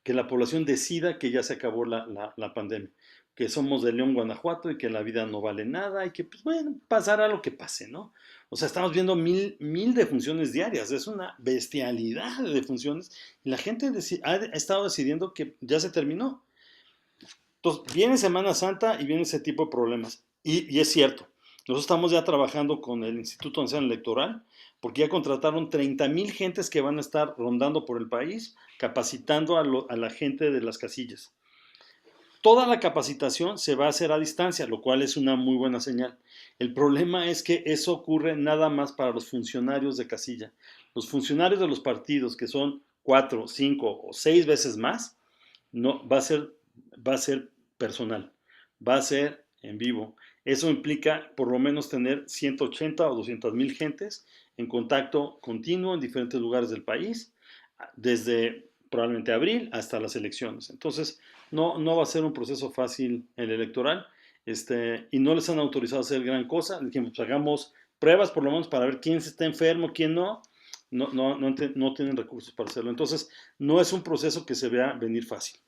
que la población decida que ya se acabó la pandemia, que somos de León, Guanajuato y que la vida no vale nada y que, pues bueno, pasará lo que pase, ¿no? O sea, estamos viendo mil defunciones diarias, es una bestialidad de defunciones y la gente ha estado decidiendo que ya se terminó. Entonces, viene Semana Santa y viene ese tipo de problemas. Y es cierto, nosotros estamos ya trabajando con el Instituto Nacional Electoral porque ya contrataron 30,000 gentes que van a estar rondando por el país, capacitando a la gente de las casillas. Toda la capacitación se va a hacer a distancia, lo cual es una muy buena señal. El problema es que eso ocurre nada más para los funcionarios de casilla. Los funcionarios de los partidos, que son 4, 5 o 6 veces más, no, va a ser personal. Va a ser en vivo. Eso implica por lo menos tener 180 o 200,000 gentes en contacto continuo en diferentes lugares del país, desde probablemente abril hasta las elecciones. Entonces, no va a ser un proceso fácil el electoral, y no les han autorizado a hacer gran cosa. Dijimos, pues hagamos pruebas por lo menos para ver quién está enfermo, quién no. No tienen recursos para hacerlo. Entonces, no es un proceso que se vea venir fácil.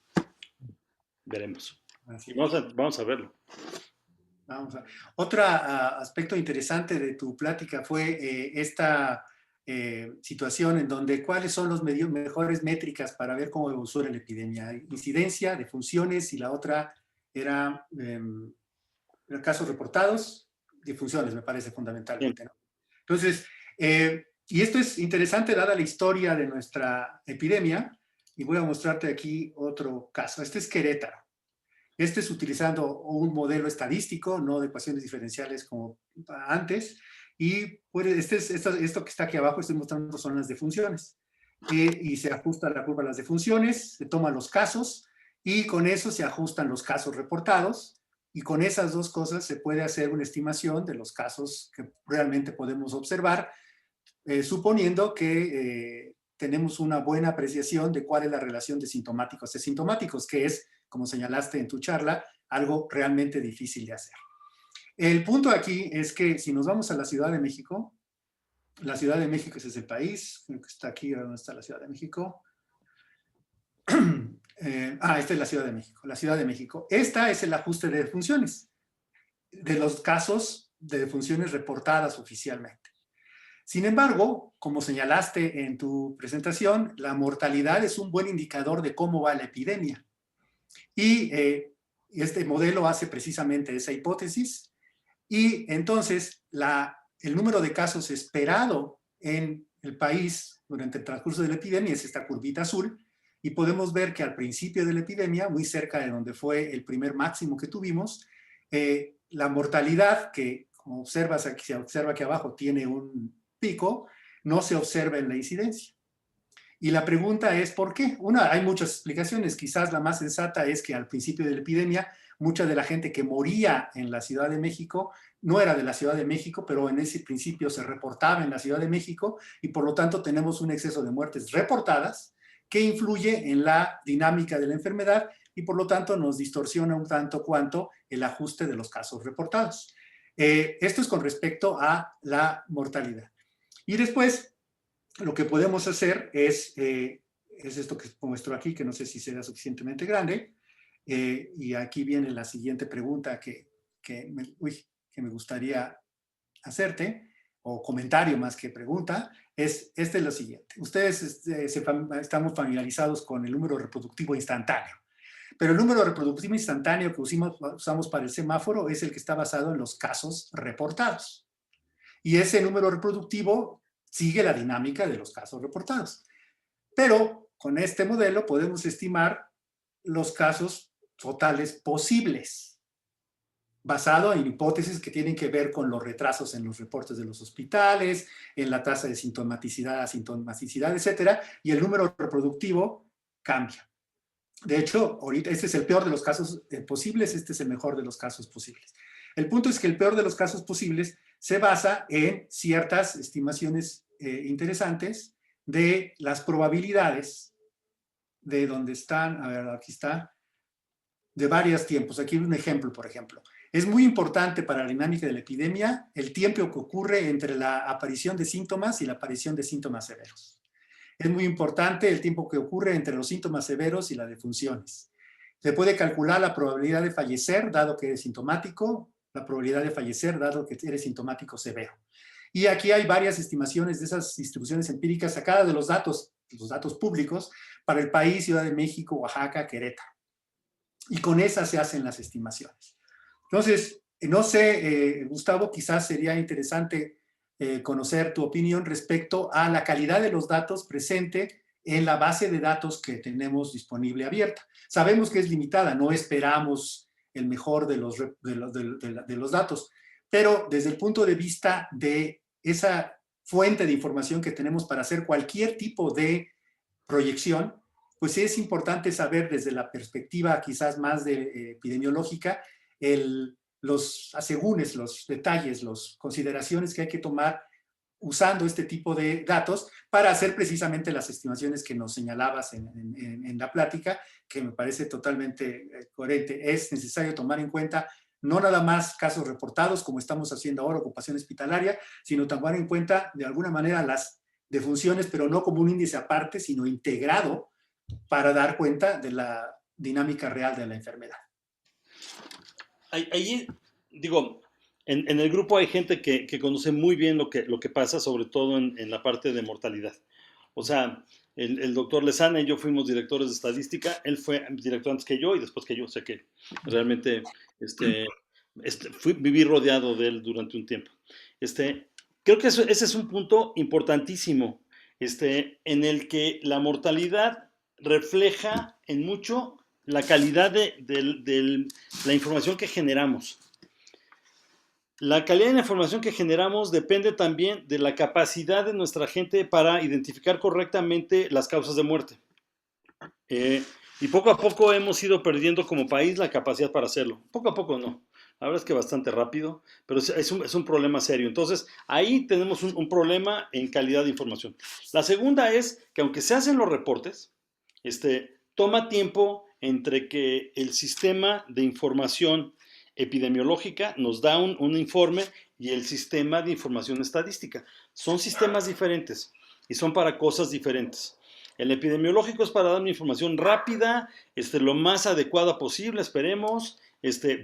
Veremos. Y vamos a verlo. Otro aspecto interesante de tu plática fue esta situación en donde cuáles son los mejores métricas para ver cómo evoluciona la epidemia. Incidencia, defunciones, y la otra era casos reportados, defunciones, me parece fundamentalmente, ¿no? Entonces, y esto es interesante dada la historia de nuestra epidemia, y voy a mostrarte aquí otro caso. Este es Querétaro. Este es utilizando un modelo estadístico, no de ecuaciones diferenciales como antes, y pues esto que está aquí abajo, estoy mostrando son las defunciones, y se ajusta la curva a las defunciones, se toman los casos, y con eso se ajustan los casos reportados, y con esas dos cosas se puede hacer una estimación de los casos que realmente podemos observar, suponiendo que tenemos una buena apreciación de cuál es la relación de sintomáticos y asintomáticos, que es, como señalaste en tu charla, algo realmente difícil de hacer. El punto aquí es que si nos vamos a la Ciudad de México, ese es el país, creo que está aquí, ¿dónde está la Ciudad de México? Esta es la Ciudad de México. La Ciudad de México. Esta es el ajuste de defunciones, de los casos de defunciones reportadas oficialmente. Sin embargo, como señalaste en tu presentación, la mortalidad es un buen indicador de cómo va la epidemia. Y este modelo hace precisamente esa hipótesis. Y entonces, el número de casos esperado en el país durante el transcurso de la epidemia es esta curvita azul. Y podemos ver que al principio de la epidemia, muy cerca de donde fue el primer máximo que tuvimos, la mortalidad, que como observas aquí, se observa aquí abajo, tiene un pico, no se observa en la incidencia. Y la pregunta es, ¿por qué? Hay muchas explicaciones. Quizás la más sensata es que al principio de la epidemia, mucha de la gente que moría en la Ciudad de México no era de la Ciudad de México, pero en ese principio se reportaba en la Ciudad de México, y por lo tanto tenemos un exceso de muertes reportadas que influye en la dinámica de la enfermedad y por lo tanto nos distorsiona un tanto cuanto el ajuste de los casos reportados. Esto es con respecto a la mortalidad. Y después, lo que podemos hacer es esto que muestro aquí, que no sé si será suficientemente grande, y aquí viene la siguiente pregunta que me gustaría hacerte, o comentario más que pregunta, es lo siguiente. Ustedes estamos familiarizados con el número reproductivo instantáneo, pero el número reproductivo instantáneo que usamos para el semáforo es el que está basado en los casos reportados. Y ese número reproductivo sigue la dinámica de los casos reportados. Pero con este modelo podemos estimar los casos totales posibles, basado en hipótesis que tienen que ver con los retrasos en los reportes de los hospitales, en la tasa de sintomaticidad, asintomaticidad, etcétera, y el número reproductivo cambia. De hecho, ahorita este es el peor de los casos posibles, este es el mejor de los casos posibles. El punto es que el peor de los casos posibles se basa en ciertas estimaciones interesantes de las probabilidades de donde están, a ver, aquí está, de varios tiempos. Aquí un ejemplo, por ejemplo. Es muy importante para la dinámica de la epidemia el tiempo que ocurre entre la aparición de síntomas y la aparición de síntomas severos. Es muy importante el tiempo que ocurre entre los síntomas severos y las defunciones. Se puede calcular la probabilidad de fallecer, dado que eres sintomático, la probabilidad de fallecer, dado que eres sintomático severo. Y aquí hay varias estimaciones de esas distribuciones empíricas sacadas de los datos públicos para el país, Ciudad de México, Oaxaca, Querétaro. Y con esas se hacen las estimaciones. Entonces, no sé, Gustavo, quizás sería interesante conocer tu opinión respecto a la calidad de los datos presente en la base de datos que tenemos disponible abierta. Sabemos que es limitada, no esperamos el mejor de los datos, pero desde el punto de vista de esa fuente de información que tenemos para hacer cualquier tipo de proyección, pues es importante saber desde la perspectiva quizás más epidemiológica los asegúnes, los detalles, las consideraciones que hay que tomar usando este tipo de datos para hacer precisamente las estimaciones que nos señalabas en la plática, que me parece totalmente coherente. Es necesario tomar en cuenta no nada más casos reportados, como estamos haciendo ahora, ocupación hospitalaria, sino tomar en cuenta de alguna manera las defunciones, pero no como un índice aparte, sino integrado para dar cuenta de la dinámica real de la enfermedad. Ahí, digo, en el grupo hay gente que conoce muy bien lo que pasa, sobre todo en la parte de mortalidad. O sea, el doctor Lezana y yo fuimos directores de estadística, él fue director antes que yo y después que yo, o sea que realmente viví rodeado de él durante un tiempo. Creo que ese es un punto importantísimo, en el que la mortalidad refleja en mucho la calidad de la información que generamos. La calidad de la información que generamos depende también de la capacidad de nuestra gente para identificar correctamente las causas de muerte. Y poco a poco hemos ido perdiendo como país la capacidad para hacerlo. Poco a poco no. La verdad es que bastante rápido, pero es un problema serio. Entonces, ahí tenemos un problema en calidad de información. La segunda es que aunque se hacen los reportes, toma tiempo entre que el sistema de información epidemiológica nos da un informe y el sistema de información estadística. Son sistemas diferentes y son para cosas diferentes. El epidemiológico es para dar una información rápida, lo más adecuada posible, esperemos,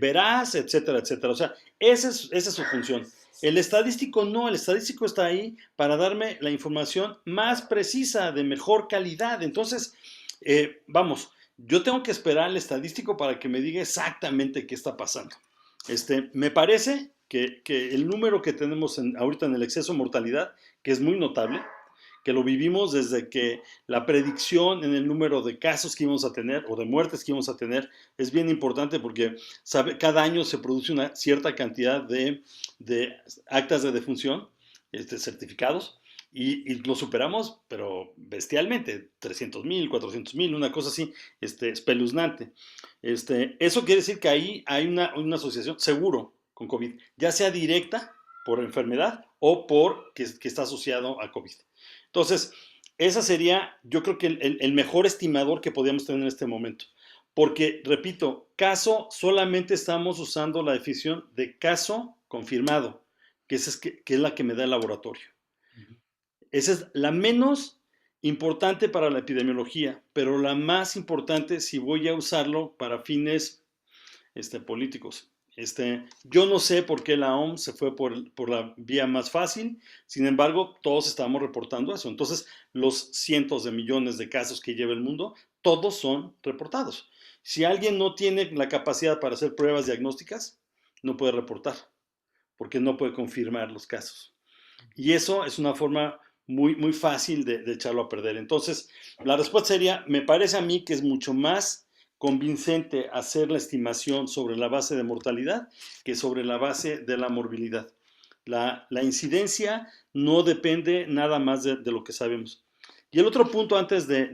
veraz, etcétera, etcétera. O sea, esa es su función. El estadístico no, el estadístico está ahí para darme la información más precisa, de mejor calidad. Entonces, vamos, yo tengo que esperar al estadístico para que me diga exactamente qué está pasando. Me parece que el número que tenemos ahorita en el exceso de mortalidad, que es muy notable, que lo vivimos desde que la predicción en el número de casos que íbamos a tener o de muertes que íbamos a tener es bien importante porque cada año se produce una cierta cantidad de actas de defunción, certificados, y lo superamos, pero bestialmente, 300,000, 400,000, una cosa así, espeluznante. Eso quiere decir que ahí hay una asociación seguro con COVID, ya sea directa por enfermedad o por que está asociado a COVID. Entonces, esa sería, yo creo que el mejor estimador que podríamos tener en este momento. Porque, repito, caso, solamente estamos usando la definición de caso confirmado, que es la que me da el laboratorio. Esa es la menos importante para la epidemiología, pero la más importante si voy a usarlo para fines políticos. Yo no sé por qué la OMS se fue por la vía más fácil, sin embargo, todos estamos reportando eso. Entonces, los cientos de millones de casos que lleva el mundo, todos son reportados. Si alguien no tiene la capacidad para hacer pruebas diagnósticas, no puede reportar, porque no puede confirmar los casos. Y eso es una forma muy, muy fácil de echarlo a perder. Entonces, la respuesta sería, me parece a mí que es mucho más convincente hacer la estimación sobre la base de mortalidad que sobre la base de la morbilidad. La incidencia no depende nada más de lo que sabemos. Y el otro punto antes de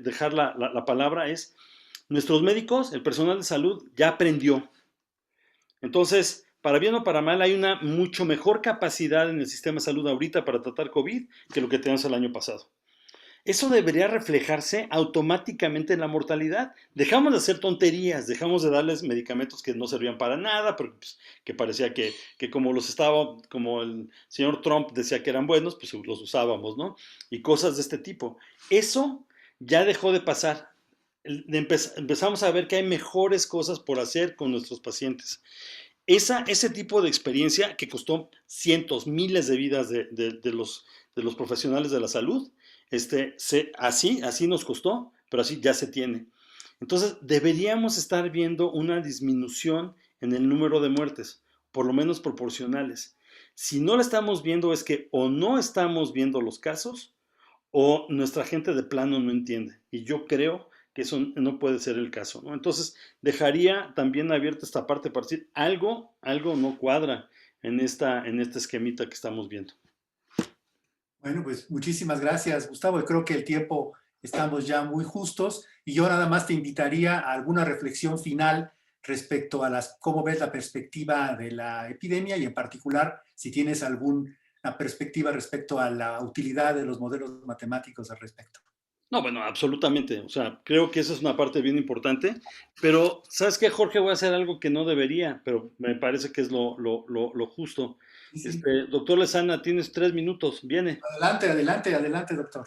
dejar la palabra es, nuestros médicos, el personal de salud ya aprendió. Entonces, para bien o para mal, hay una mucho mejor capacidad en el sistema de salud ahorita para tratar COVID que lo que teníamos el año pasado. Eso debería reflejarse automáticamente en la mortalidad. Dejamos de hacer tonterías, dejamos de darles medicamentos que no servían para nada, pero pues, que parecía que como como el señor Trump decía que eran buenos, pues los usábamos, ¿no? Y cosas de este tipo. Eso ya dejó de pasar. Empezamos a ver que hay mejores cosas por hacer con nuestros pacientes. Ese tipo de experiencia que costó cientos, miles de vidas de los profesionales de la salud, así nos costó, pero así ya se tiene. Entonces, deberíamos estar viendo una disminución en el número de muertes, por lo menos proporcionales. Si no la estamos viendo es que o no estamos viendo los casos o nuestra gente de plano no entiende. Y yo creo que eso no puede ser el caso, ¿no? Entonces, dejaría también abierta esta parte para decir algo no cuadra en este esquemita que estamos viendo. Bueno, pues muchísimas gracias, Gustavo. Yo creo que el tiempo estamos ya muy justos y yo nada más te invitaría a alguna reflexión final respecto a cómo ves la perspectiva de la epidemia y en particular si tienes alguna perspectiva respecto a la utilidad de los modelos matemáticos al respecto. No, bueno, absolutamente. O sea, creo que esa es una parte bien importante. Pero, ¿sabes qué, Jorge? Voy a hacer algo que no debería, pero me parece que es lo justo. Sí, sí. Doctor Lezana, tienes 3 minutos. Viene. Adelante, adelante, adelante, doctor.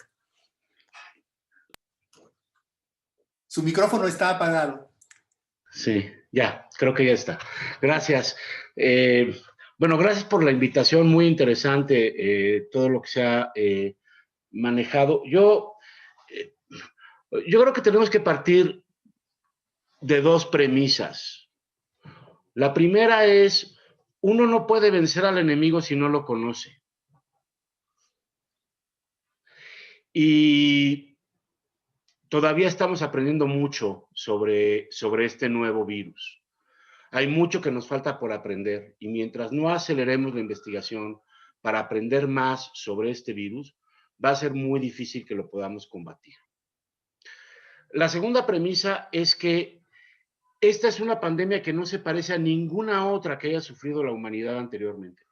Su micrófono está apagado. Sí, ya, creo que ya está. Gracias. Bueno, gracias por la invitación, muy interesante todo lo que se ha manejado. Yo creo que tenemos que partir de 2 premisas. La primera es, uno no puede vencer al enemigo si no lo conoce. Y todavía estamos aprendiendo mucho sobre este nuevo virus. Hay mucho que nos falta por aprender y mientras no aceleremos la investigación para aprender más sobre este virus, va a ser muy difícil que lo podamos combatir. La segunda premisa es que esta es una pandemia que no se parece a ninguna otra que haya sufrido la humanidad anteriormente.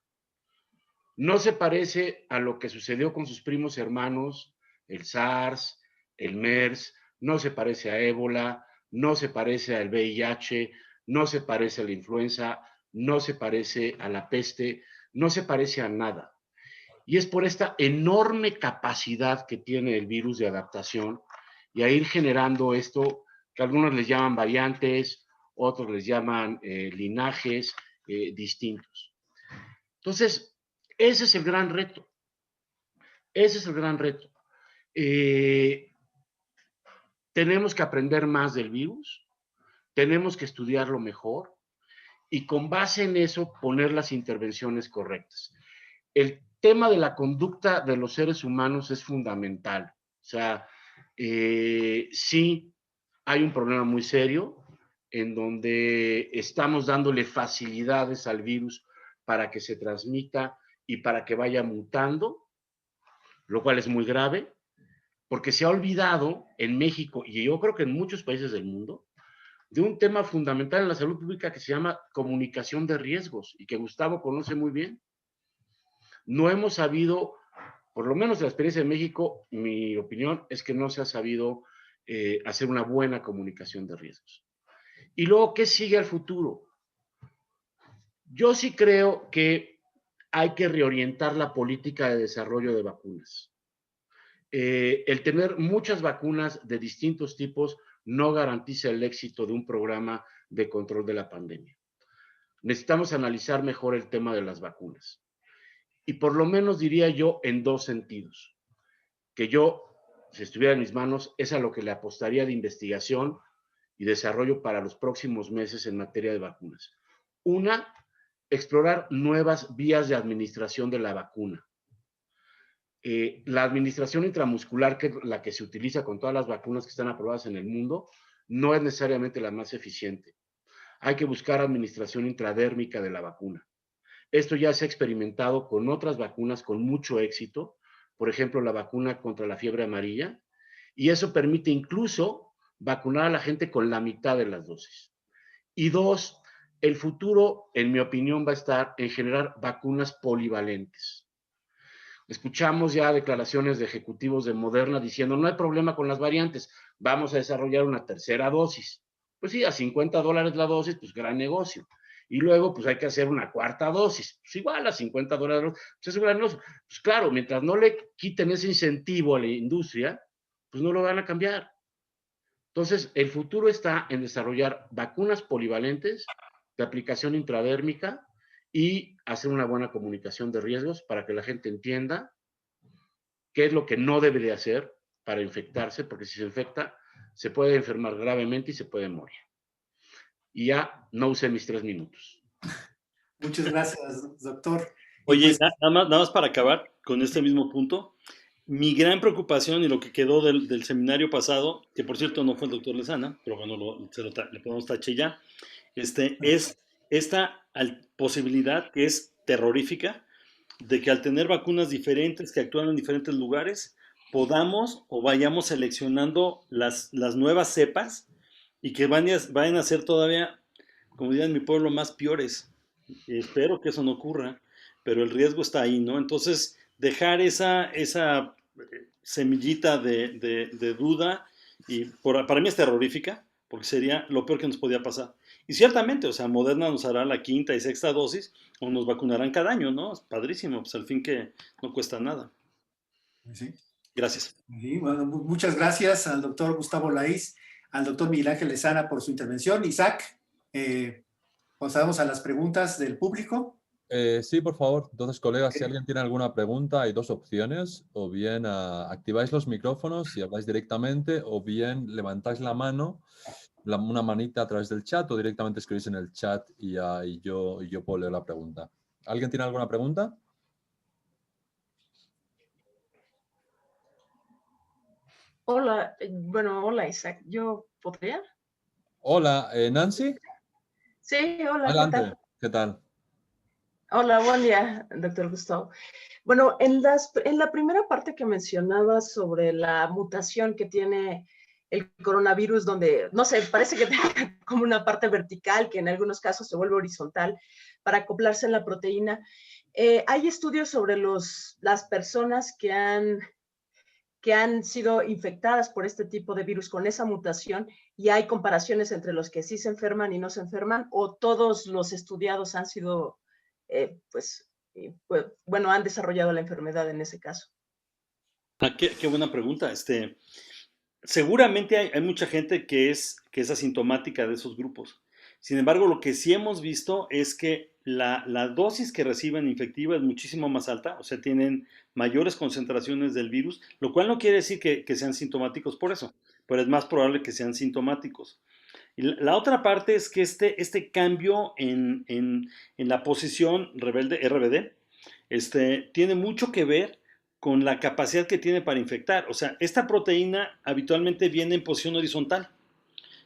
No se parece a lo que sucedió con sus primos hermanos, el SARS, el MERS, no se parece a ébola, no se parece al VIH, no se parece a la influenza, no se parece a la peste, no se parece a nada. Y es por esta enorme capacidad que tiene el virus de adaptación y a ir generando esto que algunos les llaman variantes, otros les llaman linajes distintos. Entonces, ese es el gran reto. Ese es el gran reto. Tenemos que aprender más del virus, tenemos que estudiarlo mejor y con base en eso poner las intervenciones correctas. El tema de la conducta de los seres humanos es fundamental. O sea, sí hay un problema muy serio en donde estamos dándole facilidades al virus para que se transmita y para que vaya mutando, lo cual es muy grave, porque se ha olvidado en México y yo creo que en muchos países del mundo de un tema fundamental en la salud pública que se llama comunicación de riesgos y que Gustavo conoce muy bien. No hemos sabido, por lo menos en la experiencia de México, mi opinión es que no se ha sabido hacer una buena comunicación de riesgos. Y luego, ¿qué sigue al futuro? Yo sí creo que hay que reorientar la política de desarrollo de vacunas. El tener muchas vacunas de distintos tipos no garantiza el éxito de un programa de control de la pandemia. Necesitamos analizar mejor el tema de las vacunas. Y por lo menos diría yo en 2 sentidos. Que yo, si estuviera en mis manos, es a lo que le apostaría de investigación y desarrollo para los próximos meses en materia de vacunas. Una, explorar nuevas vías de administración de la vacuna. La administración intramuscular, que es la que se utiliza con todas las vacunas que están aprobadas en el mundo, no es necesariamente la más eficiente. Hay que buscar administración intradérmica de la vacuna. Esto ya se ha experimentado con otras vacunas con mucho éxito, por ejemplo, la vacuna contra la fiebre amarilla, y eso permite incluso vacunar a la gente con la mitad de las dosis. Y 2, el futuro, en mi opinión, va a estar en generar vacunas polivalentes. Escuchamos ya declaraciones de ejecutivos de Moderna diciendo no hay problema con las variantes, vamos a desarrollar una tercera dosis. Pues sí, a $50 la dosis, pues gran negocio. Y luego, pues hay que hacer una cuarta dosis. Pues igual a $50, pues es un gran negocio. Pues claro, mientras no le quiten ese incentivo a la industria, pues no lo van a cambiar. Entonces, el futuro está en desarrollar vacunas polivalentes de aplicación intradérmica y hacer una buena comunicación de riesgos para que la gente entienda qué es lo que no debe de hacer para infectarse, porque si se infecta, se puede enfermar gravemente y se puede morir. Y ya no usé mis 3 minutos. Muchas gracias, doctor. Oye, pues, nada más para acabar con este mismo punto, mi gran preocupación y lo que quedó del seminario pasado, que por cierto no fue el doctor Lezana, pero bueno, le podemos tache ya, es esta posibilidad que es terrorífica de que al tener vacunas diferentes que actúan en diferentes lugares, podamos o vayamos seleccionando las nuevas cepas y que vayan a ser todavía como dirían en mi pueblo, más peores. Espero que eso no ocurra, pero el riesgo está ahí, ¿no? Entonces, dejar esa semillita de duda, y para mí es terrorífica, porque sería lo peor que nos podía pasar. Y ciertamente, o sea, Moderna nos hará la quinta y sexta dosis, o nos vacunarán cada año, ¿no? Es padrísimo, pues al fin que no cuesta nada. Sí. Gracias. Sí, bueno, muchas gracias al doctor Gustavo Laiz, al doctor Miguel Ángel Lezana por su intervención. Isaac, pasamos a las preguntas del público. Sí, por favor. Entonces, colegas, si Ok. alguien tiene alguna pregunta, hay dos opciones. O bien activáis los micrófonos y habláis directamente, o bien levantáis la mano, una manita a través del chat, o directamente escribís en el chat y yo puedo leer la pregunta. ¿Alguien tiene alguna pregunta? Hola, bueno, hola Isaac, ¿yo podría? Hola, Nancy. Sí, hola, ¿qué Adelante. tal? ¿Qué tal? Hola, buen día, doctor Gustavo. Bueno, en la primera parte que mencionaba sobre la mutación que tiene el coronavirus, donde, no sé, parece que tiene como una parte vertical que en algunos casos se vuelve horizontal para acoplarse en la proteína, hay estudios sobre las personas que han sido infectadas por este tipo de virus con esa mutación y hay comparaciones entre los que sí se enferman y no se enferman o todos los estudiados han sido, bueno, han desarrollado la enfermedad en ese caso. Qué buena pregunta. Seguramente hay mucha gente que es asintomática de esos grupos. Sin embargo, lo que sí hemos visto es que la dosis que reciben infectiva es muchísimo más alta, o sea, tienen mayores concentraciones del virus, lo cual no quiere decir que sean sintomáticos por eso, pero es más probable que sean sintomáticos. Y la otra parte es que este cambio en la posición rebelde, RBD, tiene mucho que ver con la capacidad que tiene para infectar. O sea, esta proteína habitualmente viene en posición horizontal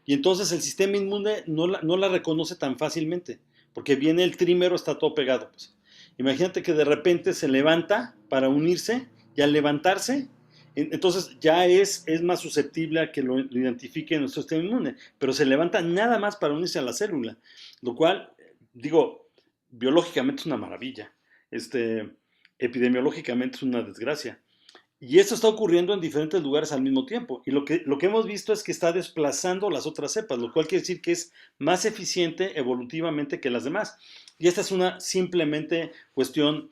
y entonces el sistema inmune no la reconoce tan fácilmente porque viene el trímero, está todo pegado. Pues. Imagínate que de repente se levanta para unirse y al levantarse, entonces ya es más susceptible a que lo identifique nuestro sistema inmune, pero se levanta nada más para unirse a la célula, lo cual, digo, biológicamente es una maravilla. Epidemiológicamente es una desgracia. Y esto está ocurriendo en diferentes lugares al mismo tiempo. Y lo que hemos visto es que está desplazando las otras cepas, lo cual quiere decir que es más eficiente evolutivamente que las demás. Y esta es una simplemente cuestión,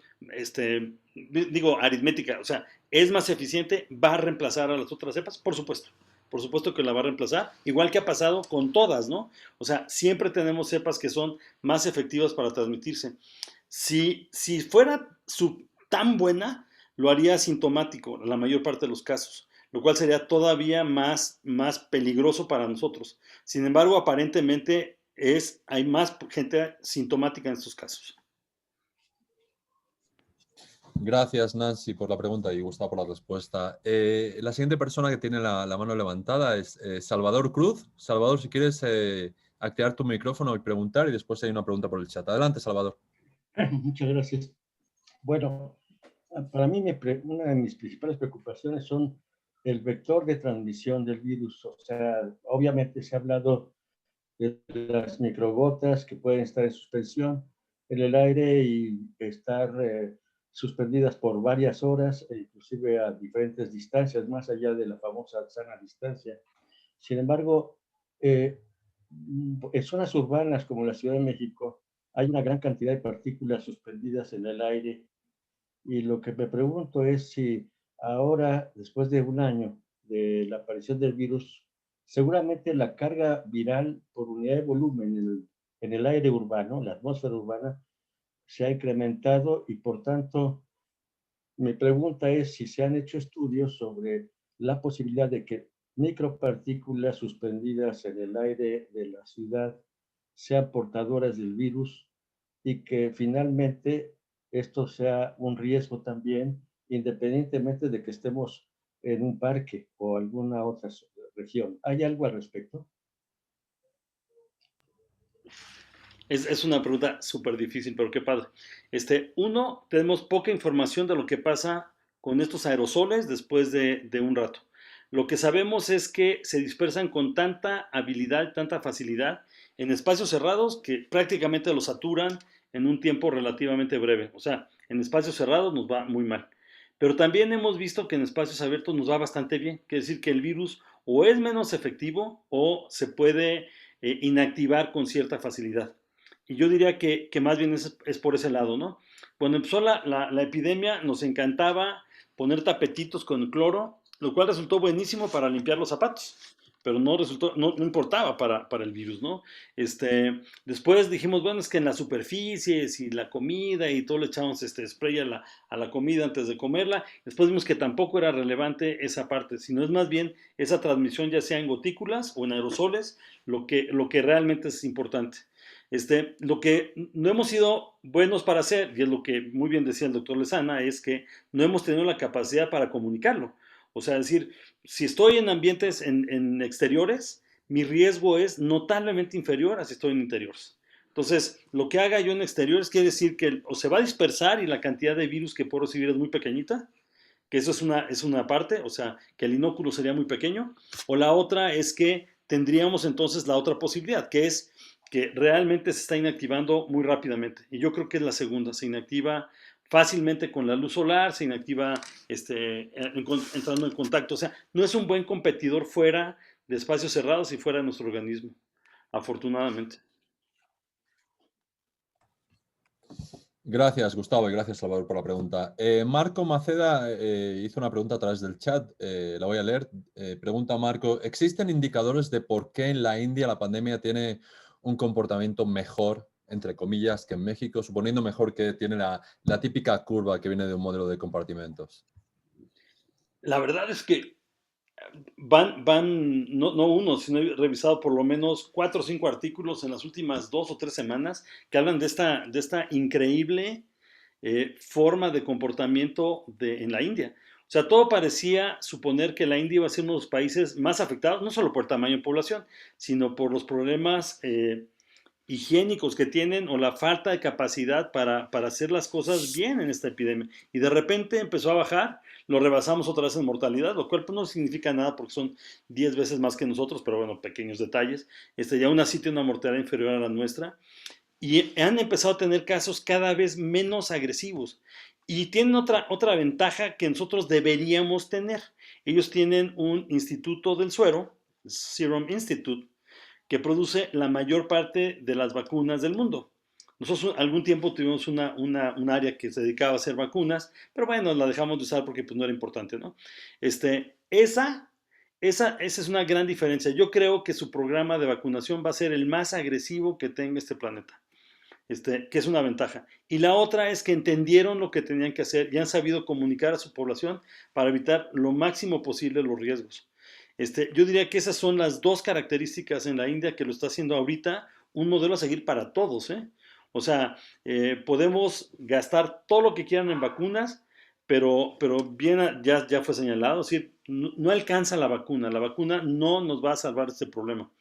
aritmética. O sea, es más eficiente, va a reemplazar a las otras cepas, por supuesto. Por supuesto que la va a reemplazar, igual que ha pasado con todas, ¿no? O sea, siempre tenemos cepas que son más efectivas para transmitirse. Si fuera tan buena, lo haría asintomático en la mayor parte de los casos, lo cual sería todavía más peligroso para nosotros. Sin embargo, aparentemente hay más gente sintomática en estos casos. Gracias, Nancy, por la pregunta y Gustavo por la respuesta. La siguiente persona que tiene la mano levantada es Salvador Cruz. Salvador, si quieres activar tu micrófono y preguntar, y después hay una pregunta por el chat. Adelante, Salvador. Muchas gracias. Bueno, para mí una de mis principales preocupaciones son el vector de transmisión del virus. O sea, obviamente se ha hablado de las microgotas que pueden estar en suspensión en el aire y estar suspendidas por varias horas, e inclusive a diferentes distancias, más allá de la famosa sana distancia. Sin embargo, en zonas urbanas como la Ciudad de México, hay una gran cantidad de partículas suspendidas en el aire y lo que me pregunto es si ahora, después de un año de la aparición del virus, seguramente la carga viral por unidad de volumen en el aire urbano, la atmósfera urbana, se ha incrementado y por tanto mi pregunta es si se han hecho estudios sobre la posibilidad de que micropartículas suspendidas en el aire de la ciudad sean portadoras del virus y que finalmente esto sea un riesgo también, independientemente de que estemos en un parque o alguna otra región. ¿Hay algo al respecto? Es una pregunta súper difícil, pero qué padre. Uno, tenemos poca información de lo que pasa con estos aerosoles después de un rato. Lo que sabemos es que se dispersan con tanta habilidad, tanta facilidad, en espacios cerrados que prácticamente los saturan en un tiempo relativamente breve. O sea, en espacios cerrados nos va muy mal. Pero también hemos visto que en espacios abiertos nos va bastante bien. Quiere decir que el virus o es menos efectivo o se puede inactivar con cierta facilidad. Y yo diría que más bien es por ese lado, ¿no? Cuando empezó la epidemia nos encantaba poner tapetitos con cloro, lo cual resultó buenísimo para limpiar los zapatos, pero no resultó, no importaba para el virus, ¿no? Después dijimos, bueno, es que en las superficies y la comida y todo le echamos spray a la comida antes de comerla. Después vimos que tampoco era relevante esa parte, sino es más bien esa transmisión ya sea en gotículas o en aerosoles, lo que realmente es importante. Lo que no hemos sido buenos para hacer, y es lo que muy bien decía el doctor Lezana, es que no hemos tenido la capacidad para comunicarlo. O sea, decir, si estoy en ambientes en exteriores, mi riesgo es notablemente inferior a si estoy en interiores. Entonces, lo que haga yo en exteriores quiere decir que o se va a dispersar y la cantidad de virus que puedo recibir es muy pequeñita, que eso es una parte, o sea, que el inóculo sería muy pequeño, o la otra es que tendríamos entonces la otra posibilidad, que es que realmente se está inactivando muy rápidamente. Y yo creo que es la segunda, se inactiva fácilmente con la luz solar, se inactiva entrando en contacto. O sea, no es un buen competidor fuera de espacios cerrados y fuera de nuestro organismo, afortunadamente. Gracias, Gustavo, y gracias, Salvador, por la pregunta. Marco Maceda hizo una pregunta a través del chat, la voy a leer. Pregunta Marco, ¿existen indicadores de por qué en la India la pandemia tiene un comportamiento mejor, entre comillas, que en México, suponiendo mejor que tiene la típica curva que viene de un modelo de compartimentos? La verdad es que no uno, sino he revisado por lo menos 4 o 5 artículos en las últimas 2 o 3 semanas que hablan de esta increíble forma de comportamiento en la India. O sea, todo parecía suponer que la India iba a ser uno de los países más afectados, no solo por el tamaño de población, sino por los problemas higiénicos que tienen o la falta de capacidad para hacer las cosas bien en esta epidemia. Y de repente empezó a bajar, lo rebasamos otra vez en mortalidad, lo cual pues, no significa nada porque son 10 veces más que nosotros, pero bueno, pequeños detalles. Y aún así tiene una mortalidad inferior a la nuestra. Y han empezado a tener casos cada vez menos agresivos. Y tienen otra ventaja que nosotros deberíamos tener. Ellos tienen un instituto del suero, Serum Institute, que produce la mayor parte de las vacunas del mundo. Nosotros algún tiempo tuvimos un área que se dedicaba a hacer vacunas, pero bueno, la dejamos de usar porque pues, no era importante, ¿no? Esa es una gran diferencia. Yo creo que su programa de vacunación va a ser el más agresivo que tenga este planeta. Que es una ventaja. Y la otra es que entendieron lo que tenían que hacer y han sabido comunicar a su población para evitar lo máximo posible los riesgos. Yo diría que esas son las dos características en la India que lo está haciendo ahorita un modelo a seguir para todos, ¿eh? O sea, podemos gastar todo lo que quieran en vacunas, pero bien, ya fue señalado, es decir, no alcanza la vacuna no nos va a salvar este problema.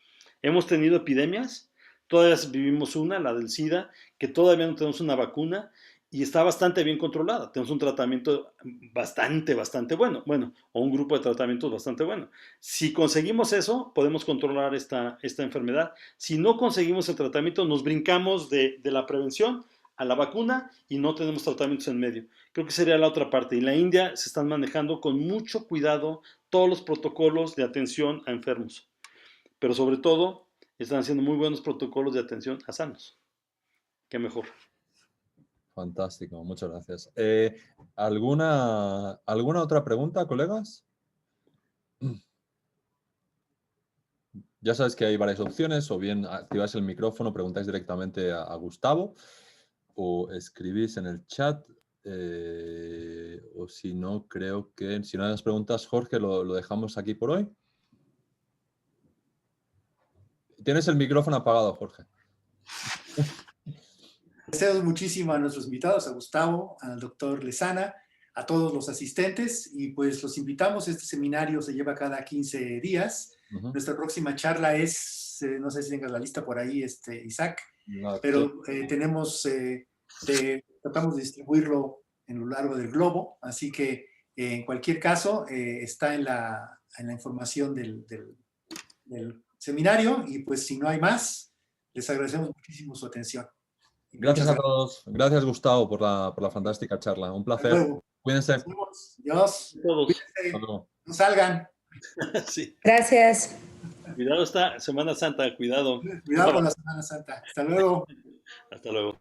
Hemos tenido epidemias, todavía vivimos una, la del SIDA, que todavía no tenemos una vacuna y está bastante bien controlada. Tenemos un tratamiento bastante bueno, o un grupo de tratamientos bastante bueno. Si conseguimos eso, podemos controlar esta enfermedad. Si no conseguimos el tratamiento, nos brincamos de la prevención a la vacuna y no tenemos tratamientos en medio. Creo que sería la otra parte. Y en la India se están manejando con mucho cuidado todos los protocolos de atención a enfermos. Pero sobre todo, están haciendo muy buenos protocolos de atención a sanos. Qué mejor. Fantástico, muchas gracias. ¿Alguna otra pregunta, colegas? Ya sabes que hay varias opciones, o bien activáis el micrófono, preguntáis directamente a Gustavo, o escribís en el chat, o si no, creo que si no hay más preguntas, Jorge, lo dejamos aquí por hoy. Tienes el micrófono apagado, Jorge. Agradecemos muchísimo a nuestros invitados, a Gustavo, al doctor Lezana, a todos los asistentes, y pues los invitamos. Este seminario se lleva cada 15 días. Nuestra próxima charla es, no sé si tengas la lista por ahí, Isaac, pero tratamos de distribuirlo en lo largo del globo, así que en cualquier caso está en la información del seminario, y pues si no hay más, Les agradecemos muchísimo su atención. Gracias a todos. Gracias, Gustavo, por la fantástica charla. Un placer. luego. Cuídense. Dios. Todos. Cuídense. Hasta luego. No salgan. Sí. Gracias. Cuidado esta Semana Santa, cuidado. Cuidado con la Semana Santa. Hasta luego. Hasta luego.